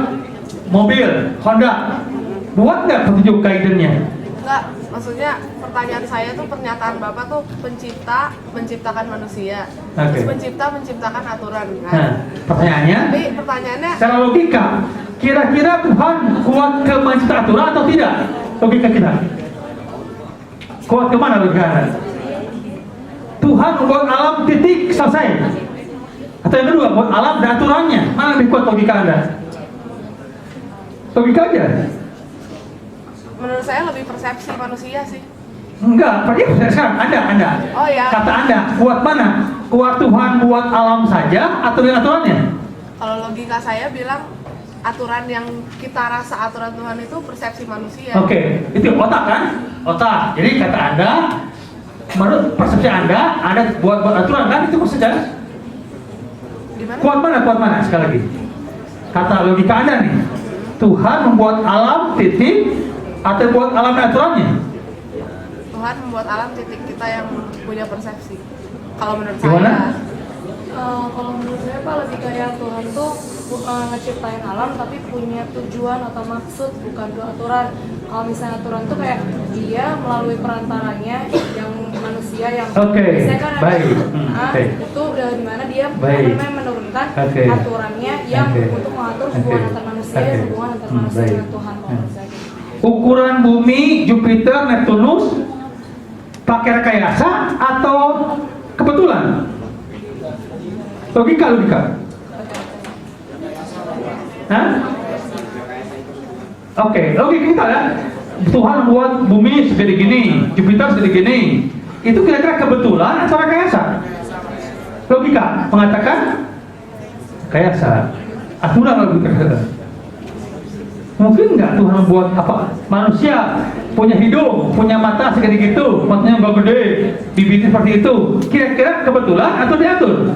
Speaker 4: mobil Honda, buat nggak petunjuk guidance-nya?
Speaker 12: Enggak, maksudnya pertanyaan saya tuh, pernyataan Bapak tuh pencipta menciptakan manusia, terus pencipta menciptakan aturan kan?
Speaker 4: Nah, pertanyaannya?
Speaker 12: Tapi pertanyaannya
Speaker 4: secara logika, kira-kira Tuhan kuat ke mencipta aturan atau tidak? Logika kita kuat kemana logika? Tuhan membuat alam, titik, selesai. Atau yang kedua, buat alam dan aturannya. Mana lebih kuat logika Anda? Logika aja.
Speaker 12: Menurut saya lebih persepsi manusia sih.
Speaker 4: Enggak, percaya sekarang Anda.
Speaker 12: Oh ya.
Speaker 4: Kata Anda, kuat mana? Kuat Tuhan buat alam saja atau dengan aturannya?
Speaker 12: Kalau logika saya bilang aturan yang kita rasa aturan Tuhan itu persepsi manusia.
Speaker 4: Oke, itu otak kan? Otak. Jadi kata Anda, menurut persepsi Anda buat aturan kan? Itu maksudnya? Kuat mana sekali lagi? Kata logika Anda nih, Tuhan membuat alam titik atau buat alam dan aturannya?
Speaker 12: Tuhan membuat alam titik, kita yang punya persepsi. Kalau menurut
Speaker 4: Gimana?
Speaker 12: saya.
Speaker 3: Kalau menurut saya Pak lebih kayak Tuhan tuh ngeciptain alam tapi punya tujuan atau maksud, bukan dua aturan. Kalau misalnya aturan tuh kayak dia melalui perantaranya yang manusia yang biasanya kan ada itu udah dimana dia menurunkan aturannya yang untuk mengatur hubungan antar manusia dan hubungan antar manusia dengan Tuhan.
Speaker 4: Ukuran bumi, Jupiter, Neptunus pakai rekayasa atau kebetulan? Logika. Hah? Oke, logika kita ya. Tuhan buat bumi segede gini, Jupiter segede gini. Itu kira-kira kebetulan atau rekayasa? Logika mengatakan rekayasa. Aturan logika. Mungkin nggak Tuhan membuat apa? Manusia punya hidung, punya mata segede gitu, matanya nggak gede, bibirnya seperti itu. Kira-kira kebetulan atau diatur?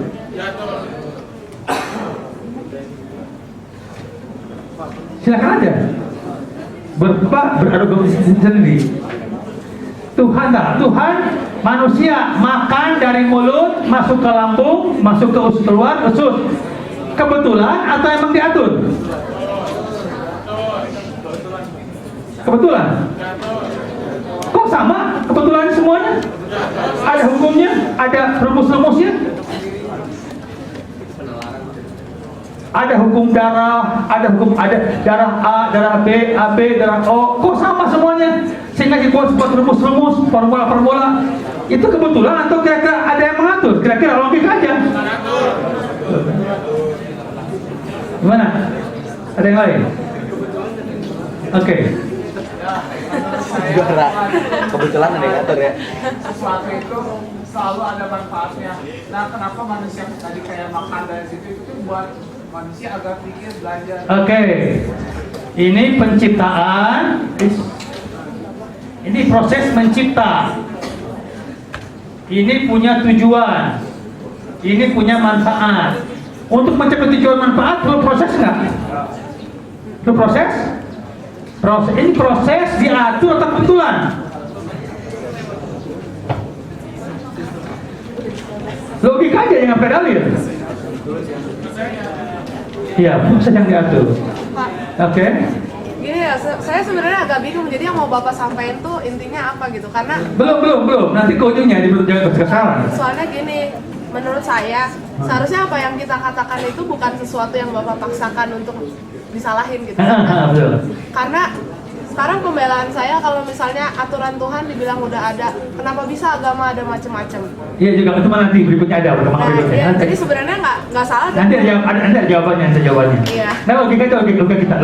Speaker 4: Silakan aja berargumentasi sendiri. Tuhan manusia makan dari mulut masuk ke lambung, masuk ke usus keluar usus. Kebetulan atau emang diatur? Kebetulan. Kok sama? Kebetulan semuanya? Ada hukumnya? Ada rumus-rumusnya? Ada hukum darah, ada darah A, darah B, AB, darah O. Kok sama semuanya? Sehingga dibuat sebuah rumus-rumus, formula-formula. Itu kebetulan atau kira-kira ada yang mengatur? Kira-kira logika aja. Gimana? Ada yang lain? Oke.
Speaker 9: Kebetulan ada yang ngatur ya.
Speaker 13: Sesuatu itu selalu ada manfaatnya. Nah, kenapa manusia tadi kayak makan dari situ itu buat manusia agar pikir, belajar.
Speaker 4: Oke. Ini penciptaan. Ini proses mencipta. Ini punya tujuan. Ini punya manfaat. Untuk mencapai tujuan manfaat perlu proses nggak? Perlu proses? Ini proses diatur atau kebetulan? Logika aja yang pakai dalil. Iya, proses yang diatur. Oke.
Speaker 12: Gini ya, saya sebenarnya agak bingung. Jadi yang mau Bapak sampaikan tuh intinya apa gitu? Karena
Speaker 4: belum. Nanti ke ujungnya jangan kesalahan.
Speaker 12: Soalnya gini, menurut saya seharusnya apa yang kita katakan itu bukan sesuatu yang Bapak paksakan untuk disalahin gitu. Karena sekarang pembelaan saya kalau misalnya aturan Tuhan dibilang udah ada, kenapa bisa agama ada macam-macam?
Speaker 4: Iya juga, itu nanti berikutnya ada perkembangan berikutnya.
Speaker 12: Iya, jadi sebenarnya nggak salah.
Speaker 4: Nanti ada jawabannya, Iya. Nah, logika kita.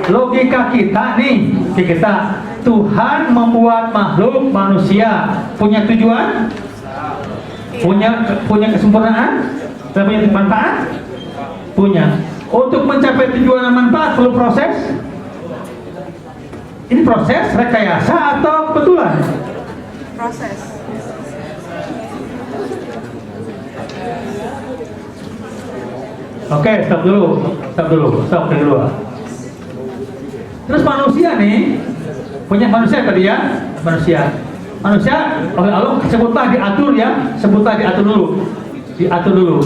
Speaker 4: Logika kita nih, kita Tuhan membuat makhluk manusia punya tujuan, punya kesempurnaan, dan punya manfaat, punya. Untuk mencapai tujuan dan manfaat perlu proses. Ini proses rekayasa atau kebetulan?
Speaker 12: Proses.
Speaker 4: Oke, stop dulu. Terus manusia nih, punya manusia tadi ya, manusia oleh Allah sebutlah diatur ya, diatur dulu.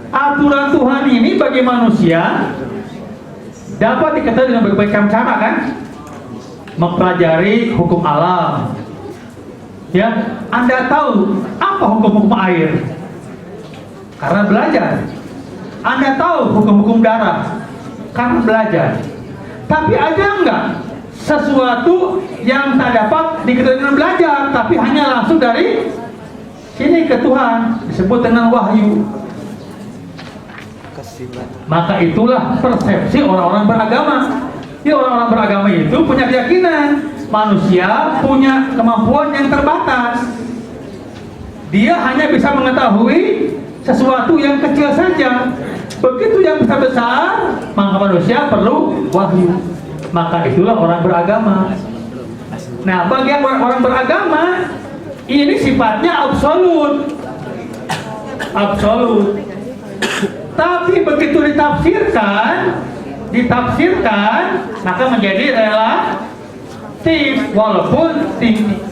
Speaker 4: Aturan Tuhan ini bagi manusia dapat diketahui dengan berbagai cara kan? Mempelajari hukum alam. Ya, Anda tahu apa hukum-hukum air? Karena belajar. Anda tahu hukum-hukum darah? Karena belajar. Tapi ada enggak sesuatu yang tak dapat diketahui dengan belajar, tapi hanya langsung dari sini ke Tuhan, disebut dengan wahyu. Maka itulah persepsi orang-orang beragama. Jadi orang-orang beragama itu punya keyakinan manusia punya kemampuan yang terbatas. Dia hanya bisa mengetahui sesuatu yang kecil saja. Begitu yang besar-besar, maka manusia perlu wahyu. Maka itulah orang beragama. Nah, bagi orang beragama, ini sifatnya absolut. Absolut. Tapi begitu ditafsirkan, maka menjadi relatif, walaupun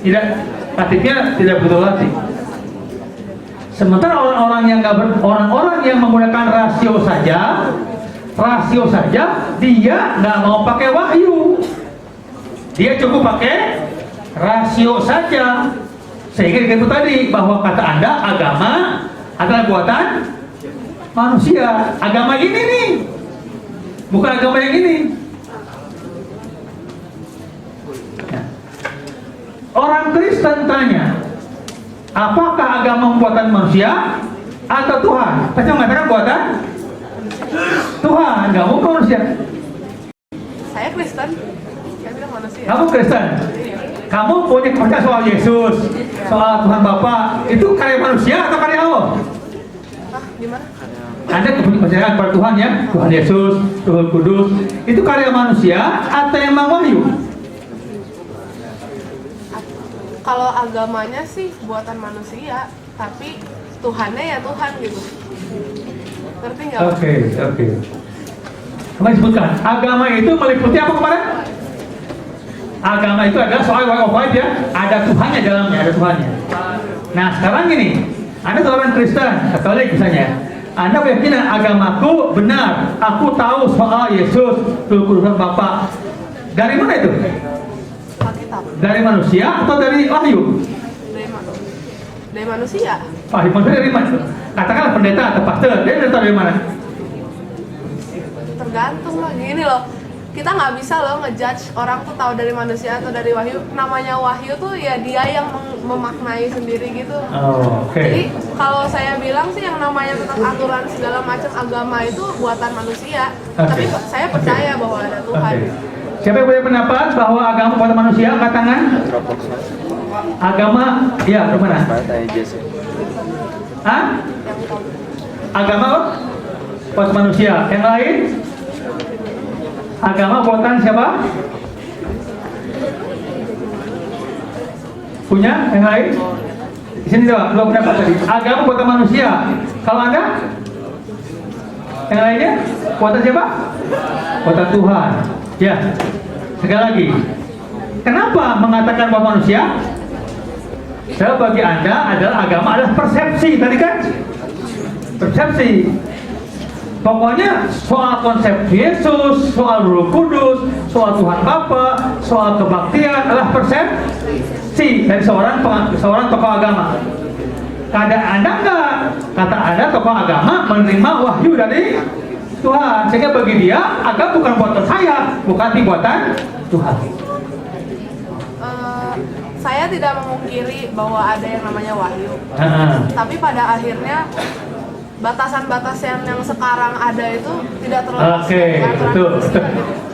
Speaker 4: relatifnya tidak betul relatif. Sementara orang-orang yang menggunakan rasio saja, dia nggak mau pakai wahyu, dia cukup pakai rasio saja. Sehingga itu tadi bahwa kata Anda agama adalah buatan manusia. Agama ini nih, bukan agama yang ini. Orang Kristen tanya, apakah agama buatan manusia atau Tuhan? Pasti mengatakan buatan Tuhan, nggak mau manusia.
Speaker 12: Saya Kristen, saya bilang manusia.
Speaker 4: Kamu Kristen? Kamu punya kepercayaan soal Yesus, soal Tuhan Bapa, itu karya manusia atau karya Allah?
Speaker 12: Gimana?
Speaker 4: Anda kepercayaan pada Tuhan ya, Tuhan Yesus, Tuhan Kudus, itu karya manusia atau emang wahyu?
Speaker 12: Kalau agamanya sih buatan manusia, tapi Tuhannya ya Tuhan gitu. Ngerti nggak?
Speaker 4: Oke. Kemarin disebutkan, agama itu meliputi apa kemarin? Agama itu adalah soal way of life ya, ada Tuhannya dalamnya, ada Tuhannya. Nah sekarang gini, Anda seorang Kristen, Katolik misalnya, Anda keyakinan agamaku benar, aku tahu soal Yesus, Tuhan Bapa. Dari mana itu? Dari manusia atau dari wahyu?
Speaker 12: Dari manusia.
Speaker 4: Manusia dari mana? Katakanlah pendeta atau pastor, dia dari mana?
Speaker 12: Tergantung lah, gini loh. Kita nggak bisa loh ngejudge orang tuh tahu dari manusia atau dari wahyu. Namanya wahyu tuh ya dia yang memaknai sendiri gitu. Jadi kalau saya bilang sih yang namanya tentang aturan segala macam agama itu buatan manusia. Tapi saya percaya bahwa ada Tuhan.
Speaker 4: Siapa yang punya pendapat bahwa agama buatan manusia? Angkat tangan. Agama, ya, kemana? Hah? Agama buatan manusia. Yang lain? Agama buatan siapa? Punya? Yang lain? Di sini dua pendapat tadi. Agama buatan manusia. Kalau Anda? Yang lainnya? Buatan siapa? Buatan Tuhan. Ya. Sekali lagi. Kenapa mengatakan bahwa manusia? Saya bagi Anda adalah agama adalah persepsi tadi kan? Persepsi. Pokoknya soal konsep Yesus, soal Roh Kudus, soal Tuhan Bapa, soal kebaktian adalah persepsi dari seorang tokoh agama. Kata Anda enggak, kata Anda tokoh agama menerima wahyu dari Tuhan, sehingga bagi dia agama bukan buatan saya, bukan buatan Tuhan.
Speaker 12: Saya tidak memungkiri bahwa ada yang namanya wahyu. Tapi pada akhirnya batasan-batasan yang sekarang ada itu tidak terlalu.
Speaker 4: Betul.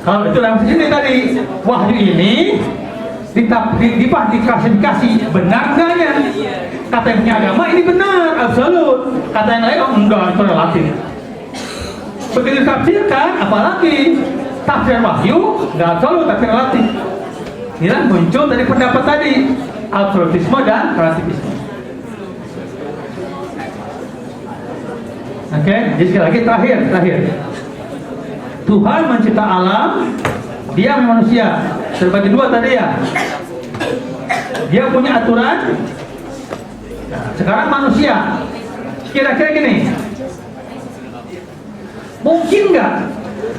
Speaker 4: Kalau itu dalam sini tadi wahyu ini diklasifikasi benar enggaknya? Kata yang punya agama ini benar, absolut. Kata yang lain enggak, itu relatif. Begitu ditafsirkan, apalagi tafsir wahyu enggak absolut tapi relatif. Inilah muncul dari pendapat tadi, absolutisme dan relativisme. Oke, jadi sekali lagi terakhir. Tuhan mencipta alam, dia manusia. Terbagi dua tadi ya. Dia punya aturan. Sekarang manusia. Kira-kira gini. Mungkin nggak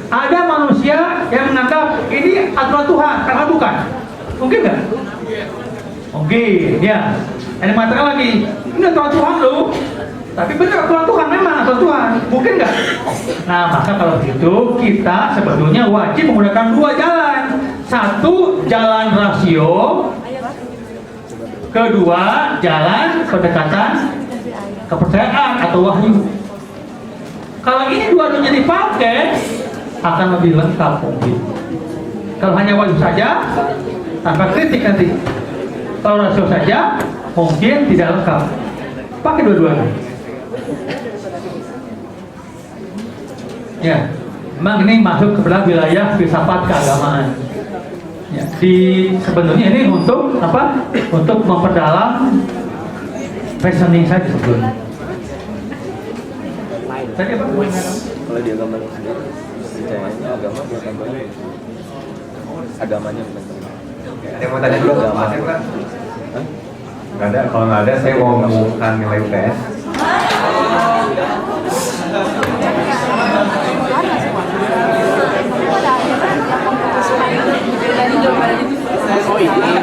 Speaker 4: ada manusia yang menganggap ini aturan Tuhan, karena bukan? Mungkin nggak? Mungkin, ya. Yang mengatakan lagi, ini aturan Tuhan loh. Tapi benar aturan Tuhan, memang aturan Tuhan. Mungkin nggak? Nah, maka kalau gitu kita sebetulnya wajib menggunakan dua jalan. satu jalan rasio, kedua jalan pendekatan kepercayaan atau wahyu. Kalau ini dua-duanya dipakai akan lebih lengkap mungkin. Kalau hanya wahyu saja tanpa kritik nanti. Kalau rasio saja mungkin tidak lengkap. Pakai dua-duanya. Ya, memang ini masuk ke dalam wilayah filsafat keagamaan. Ya, sebenarnya ini untuk apa? Untuk memperdalam reasoning saja sebetulnya. Tadi apa?
Speaker 2: Kalau di agama sendiri, percayanya agama bukan banyak. Agamanya bukan banyak.
Speaker 8: Ada yang mau tanya dulu nggak? Mas bukan? Nggak ada. Kalau nggak ada, saya mau mengumumkan nilai UTS.
Speaker 1: Oh ini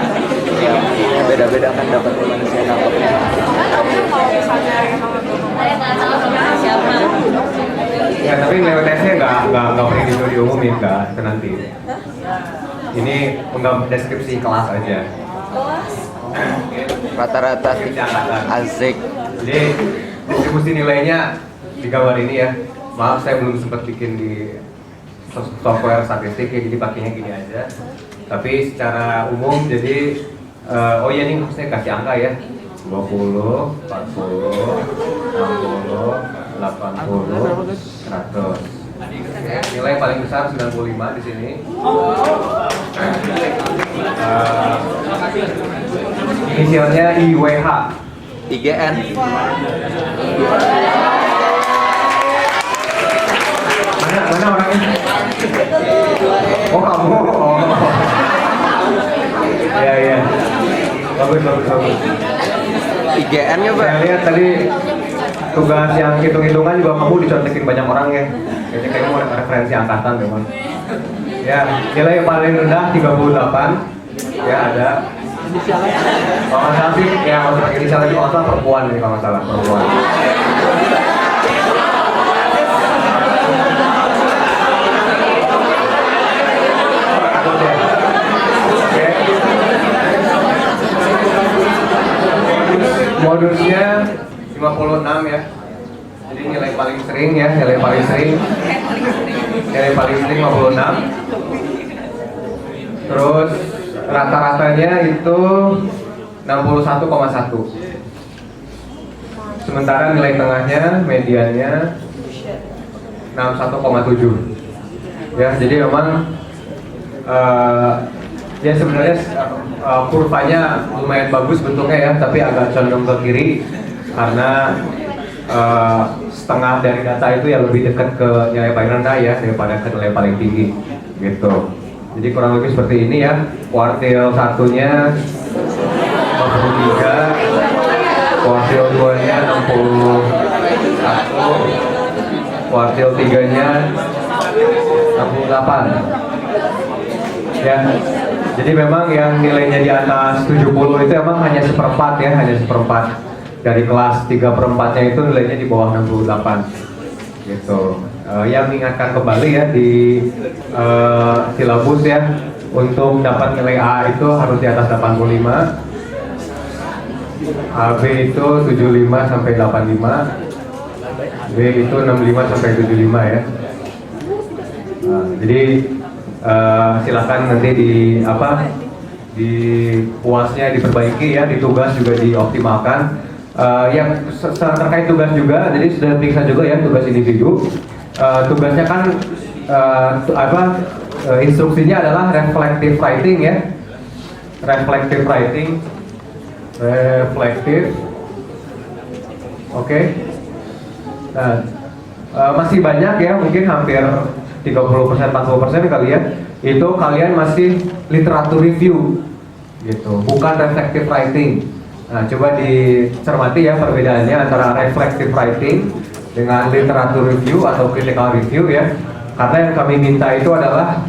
Speaker 2: Ya, beda-beda kan dapat manusia dapat.
Speaker 8: Ya tapi nilai UTS-nya nggak perlu diumumin, nggak itu nanti. Ini untuk deskripsi kelas aja.
Speaker 2: Rata-rata asik.
Speaker 8: Jadi distribusi nilainya di gambar ini ya. Maaf saya belum sempat bikin di software statistik ya, jadi pakainya gini aja. Tapi secara umum jadi oh iya nih saya kasih angka ya. 20, 40, 60, 80, 100. Nilai paling besar 95 di sini. Inisialnya IWH.
Speaker 2: IGN.
Speaker 8: Mana orangnya? Oh kamu. Oh. Ya. Bagus.
Speaker 2: IGN ya Pak?
Speaker 8: Saya lihat tadi tugas yang hitung-hitungan juga kamu dicontekin banyak orang ya. Kayaknya kamu ada referensi angkatan memang. Ya, nilai paling rendah 38. Ya ada. Kalau nggak salah sih, ya maksudnya inisial lagi kalau salah perempuan nih kalau nggak salah perempuan. Modusnya 56 ya. Jadi nilai paling sering ya, nilai paling sering 56. Terus rata-ratanya itu 61,1. Sementara nilai tengahnya, mediannya 61,7. Ya, jadi memang ya sebenarnya kurvanya lumayan bagus bentuknya ya, tapi agak condong ke kiri karena setengah dari data itu ya lebih dekat ke nilai paling rendah ya daripada ke nilai paling tinggi gitu. Jadi kurang lebih seperti ini ya. Kuartil satunya 53, kuartil 2-nya 61, kuartil 3-nya 68. Ya. Jadi memang yang nilainya di atas 70 itu emang hanya seperempat ya, hanya seperempat. Dari kelas 3/4-nya itu nilainya di bawah 68 gitu. Yang mengingatkan kembali ya di silabus ya, untuk dapat nilai A itu harus di atas 85, AB itu 75 sampai 85, B itu 65 sampai 75 ya. Jadi silakan nanti di puasnya diperbaiki ya, di tugas juga dioptimalkan. Yang terkait tugas juga, jadi sudah periksa juga ya tugas individu. Tugasnya kan instruksinya adalah reflective writing ya, reflective. Oke. Nah, masih banyak ya, mungkin hampir 30%-40% kali ya, itu kalian masih literatur review gitu, bukan reflective writing. Nah, coba dicermati ya perbedaannya antara reflective writing dengan literatur review atau critical review ya. Karena yang kami minta itu adalah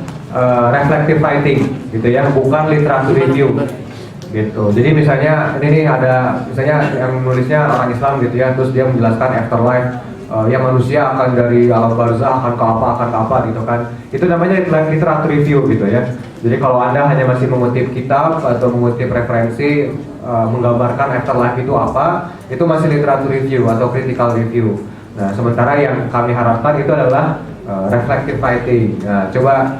Speaker 8: reflective writing gitu ya, bukan literatur review gitu. Jadi misalnya ini nih ada misalnya yang nulisnya orang Islam gitu ya, terus dia menjelaskan afterlife
Speaker 15: ya manusia akan dari alam barzah akan ke apa gitu kan. Itu namanya literatur review gitu ya. Jadi kalau Anda hanya masih mengutip kitab atau mengutip referensi menggambarkan afterlife itu apa, itu masih literatur review atau critical review. Nah, sementara yang kami harapkan itu adalah reflective writing. Nah, coba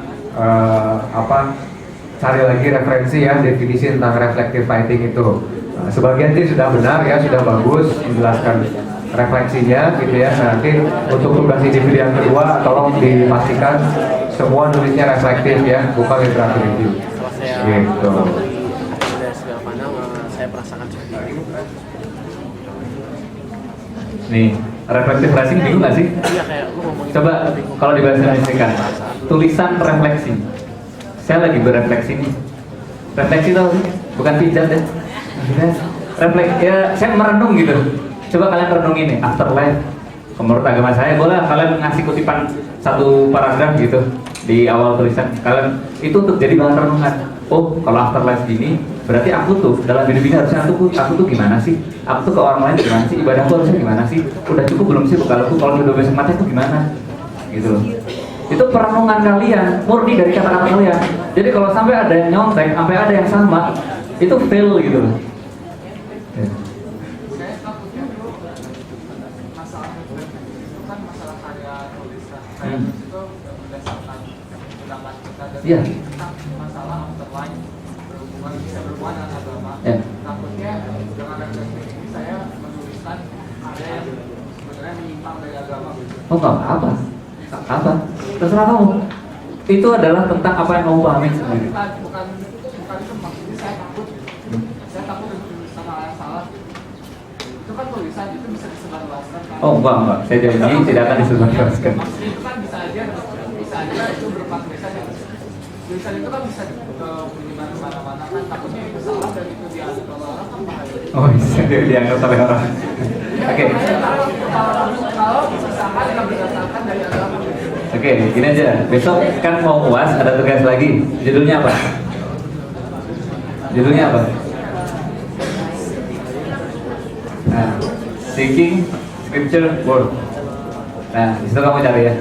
Speaker 15: cari lagi referensi ya, definisi tentang reflective writing itu. Nah, sebagian sih sudah benar ya, sudah bagus menjelaskan refleksinya gitu ya. Nah, nanti untuk tugas individu yang kedua tolong dipastikan semua nulisnya reflektif ya, bukan literatur review. Gitu.
Speaker 1: Dari segala pandangan saya merasakan seperti ini.
Speaker 10: Nih, reflective writing bingung nggak sih?
Speaker 1: Iya, kayak lu ngomongin.
Speaker 10: Coba kalau dibahas Indonesia tulisan refleksi. Saya lagi berefleksi nih. Refleksi tau sih? Bukan pijat ya. Refleksi ya, saya merenung gitu. Coba kalian renungin nih, afterlife. Menurut agama saya, boleh kalian ngasih kutipan satu paragraf gitu di awal tulisan. Kalian itu untuk jadi bahan renungan. Oh, kalau afterlife gini, berarti aku tuh dalam hidup ini harusnya aku tuh gimana sih? Aku tuh ke orang lain gimana sih? Ibadahku harusnya gimana sih? Udah cukup belum sih bekalku? Kalau udah besok mati itu gimana? Gitu loh. Itu perenungan kalian, murni dari kata-kata kalian. Jadi kalau sampai ada yang nyontek, sampai ada yang sama, itu fail gitu loh. Ya. Iya.
Speaker 9: Masalah afterlife berhubungan bisa berhubungan dengan agama.
Speaker 10: Ya.
Speaker 9: Takutnya dengan refleksi ini saya menuliskan ada yang sebenarnya menyimpang dari agama.
Speaker 10: Oh nggak apa-apa. Apa? Terserah kamu. Itu adalah tentang apa yang kamu pahami sendiri.
Speaker 9: Bukan itu maksudnya saya takut untuk tulisan hal yang salah. Itu kan tulisan itu bisa disebarluaskan.
Speaker 10: Oh enggak. Saya janji tidak akan disebarluaskan.
Speaker 9: Maksudnya itu kan bisa aja itu berupa tulisan itu kan bisa menyebar kemana-mana kan, takutnya itu salah dan itu dianggap oleh orang kan bahaya.
Speaker 10: Oh bisa dianggap oleh orang. Oke.
Speaker 9: Kalau misalkan yang berdasarkan dari agama.
Speaker 10: Oke, gini aja. Besok kan mau UAS, ada tugas lagi. Judulnya apa? Judulnya apa? Nah, Seeking Scripture Word. Nah, disitu kamu cari ya.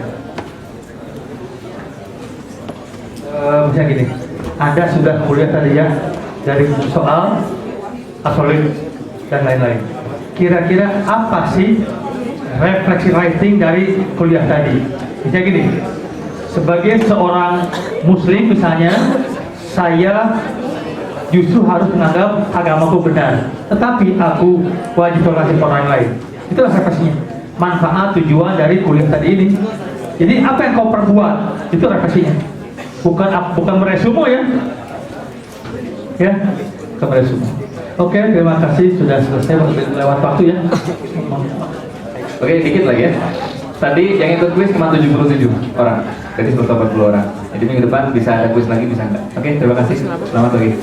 Speaker 4: Misalnya gini, Anda sudah kuliah tadi ya dari soal absolut dan lain-lain. Kira-kira apa sih refleksi writing dari kuliah tadi? Misalnya gini, sebagai seorang muslim misalnya, saya justru harus menganggap agamaku benar, tetapi aku wajib toleransi ke orang lain. Itulah refleksinya, manfaat tujuan dari kuliah tadi ini. Jadi apa yang kau perbuat, itu refleksinya. Bukan meresumo ya, bukan meresumo. Oke, terima kasih sudah selesai lewat waktu ya.
Speaker 10: Oke, dikit lagi ya. Tadi yang ikut kuis cuma 77 orang, jadi 140 orang. Jadi minggu depan bisa ada kuis lagi, bisa enggak? Oke, terima kasih. Selamat pagi.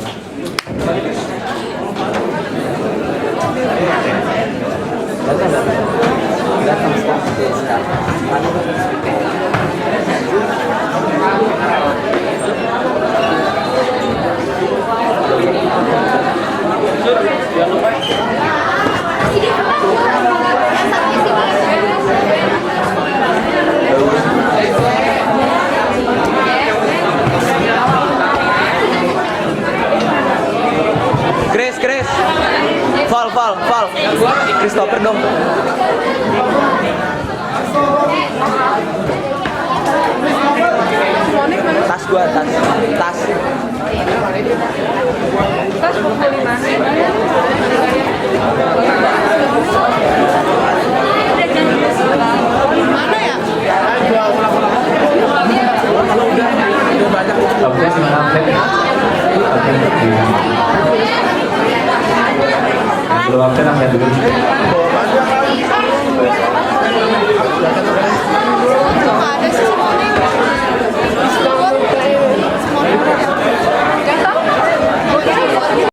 Speaker 16: Chris, Val, Christopher dong. Tas gua, tas.
Speaker 12: Tas buku di mana? Mana ya?
Speaker 10: Udah banyak.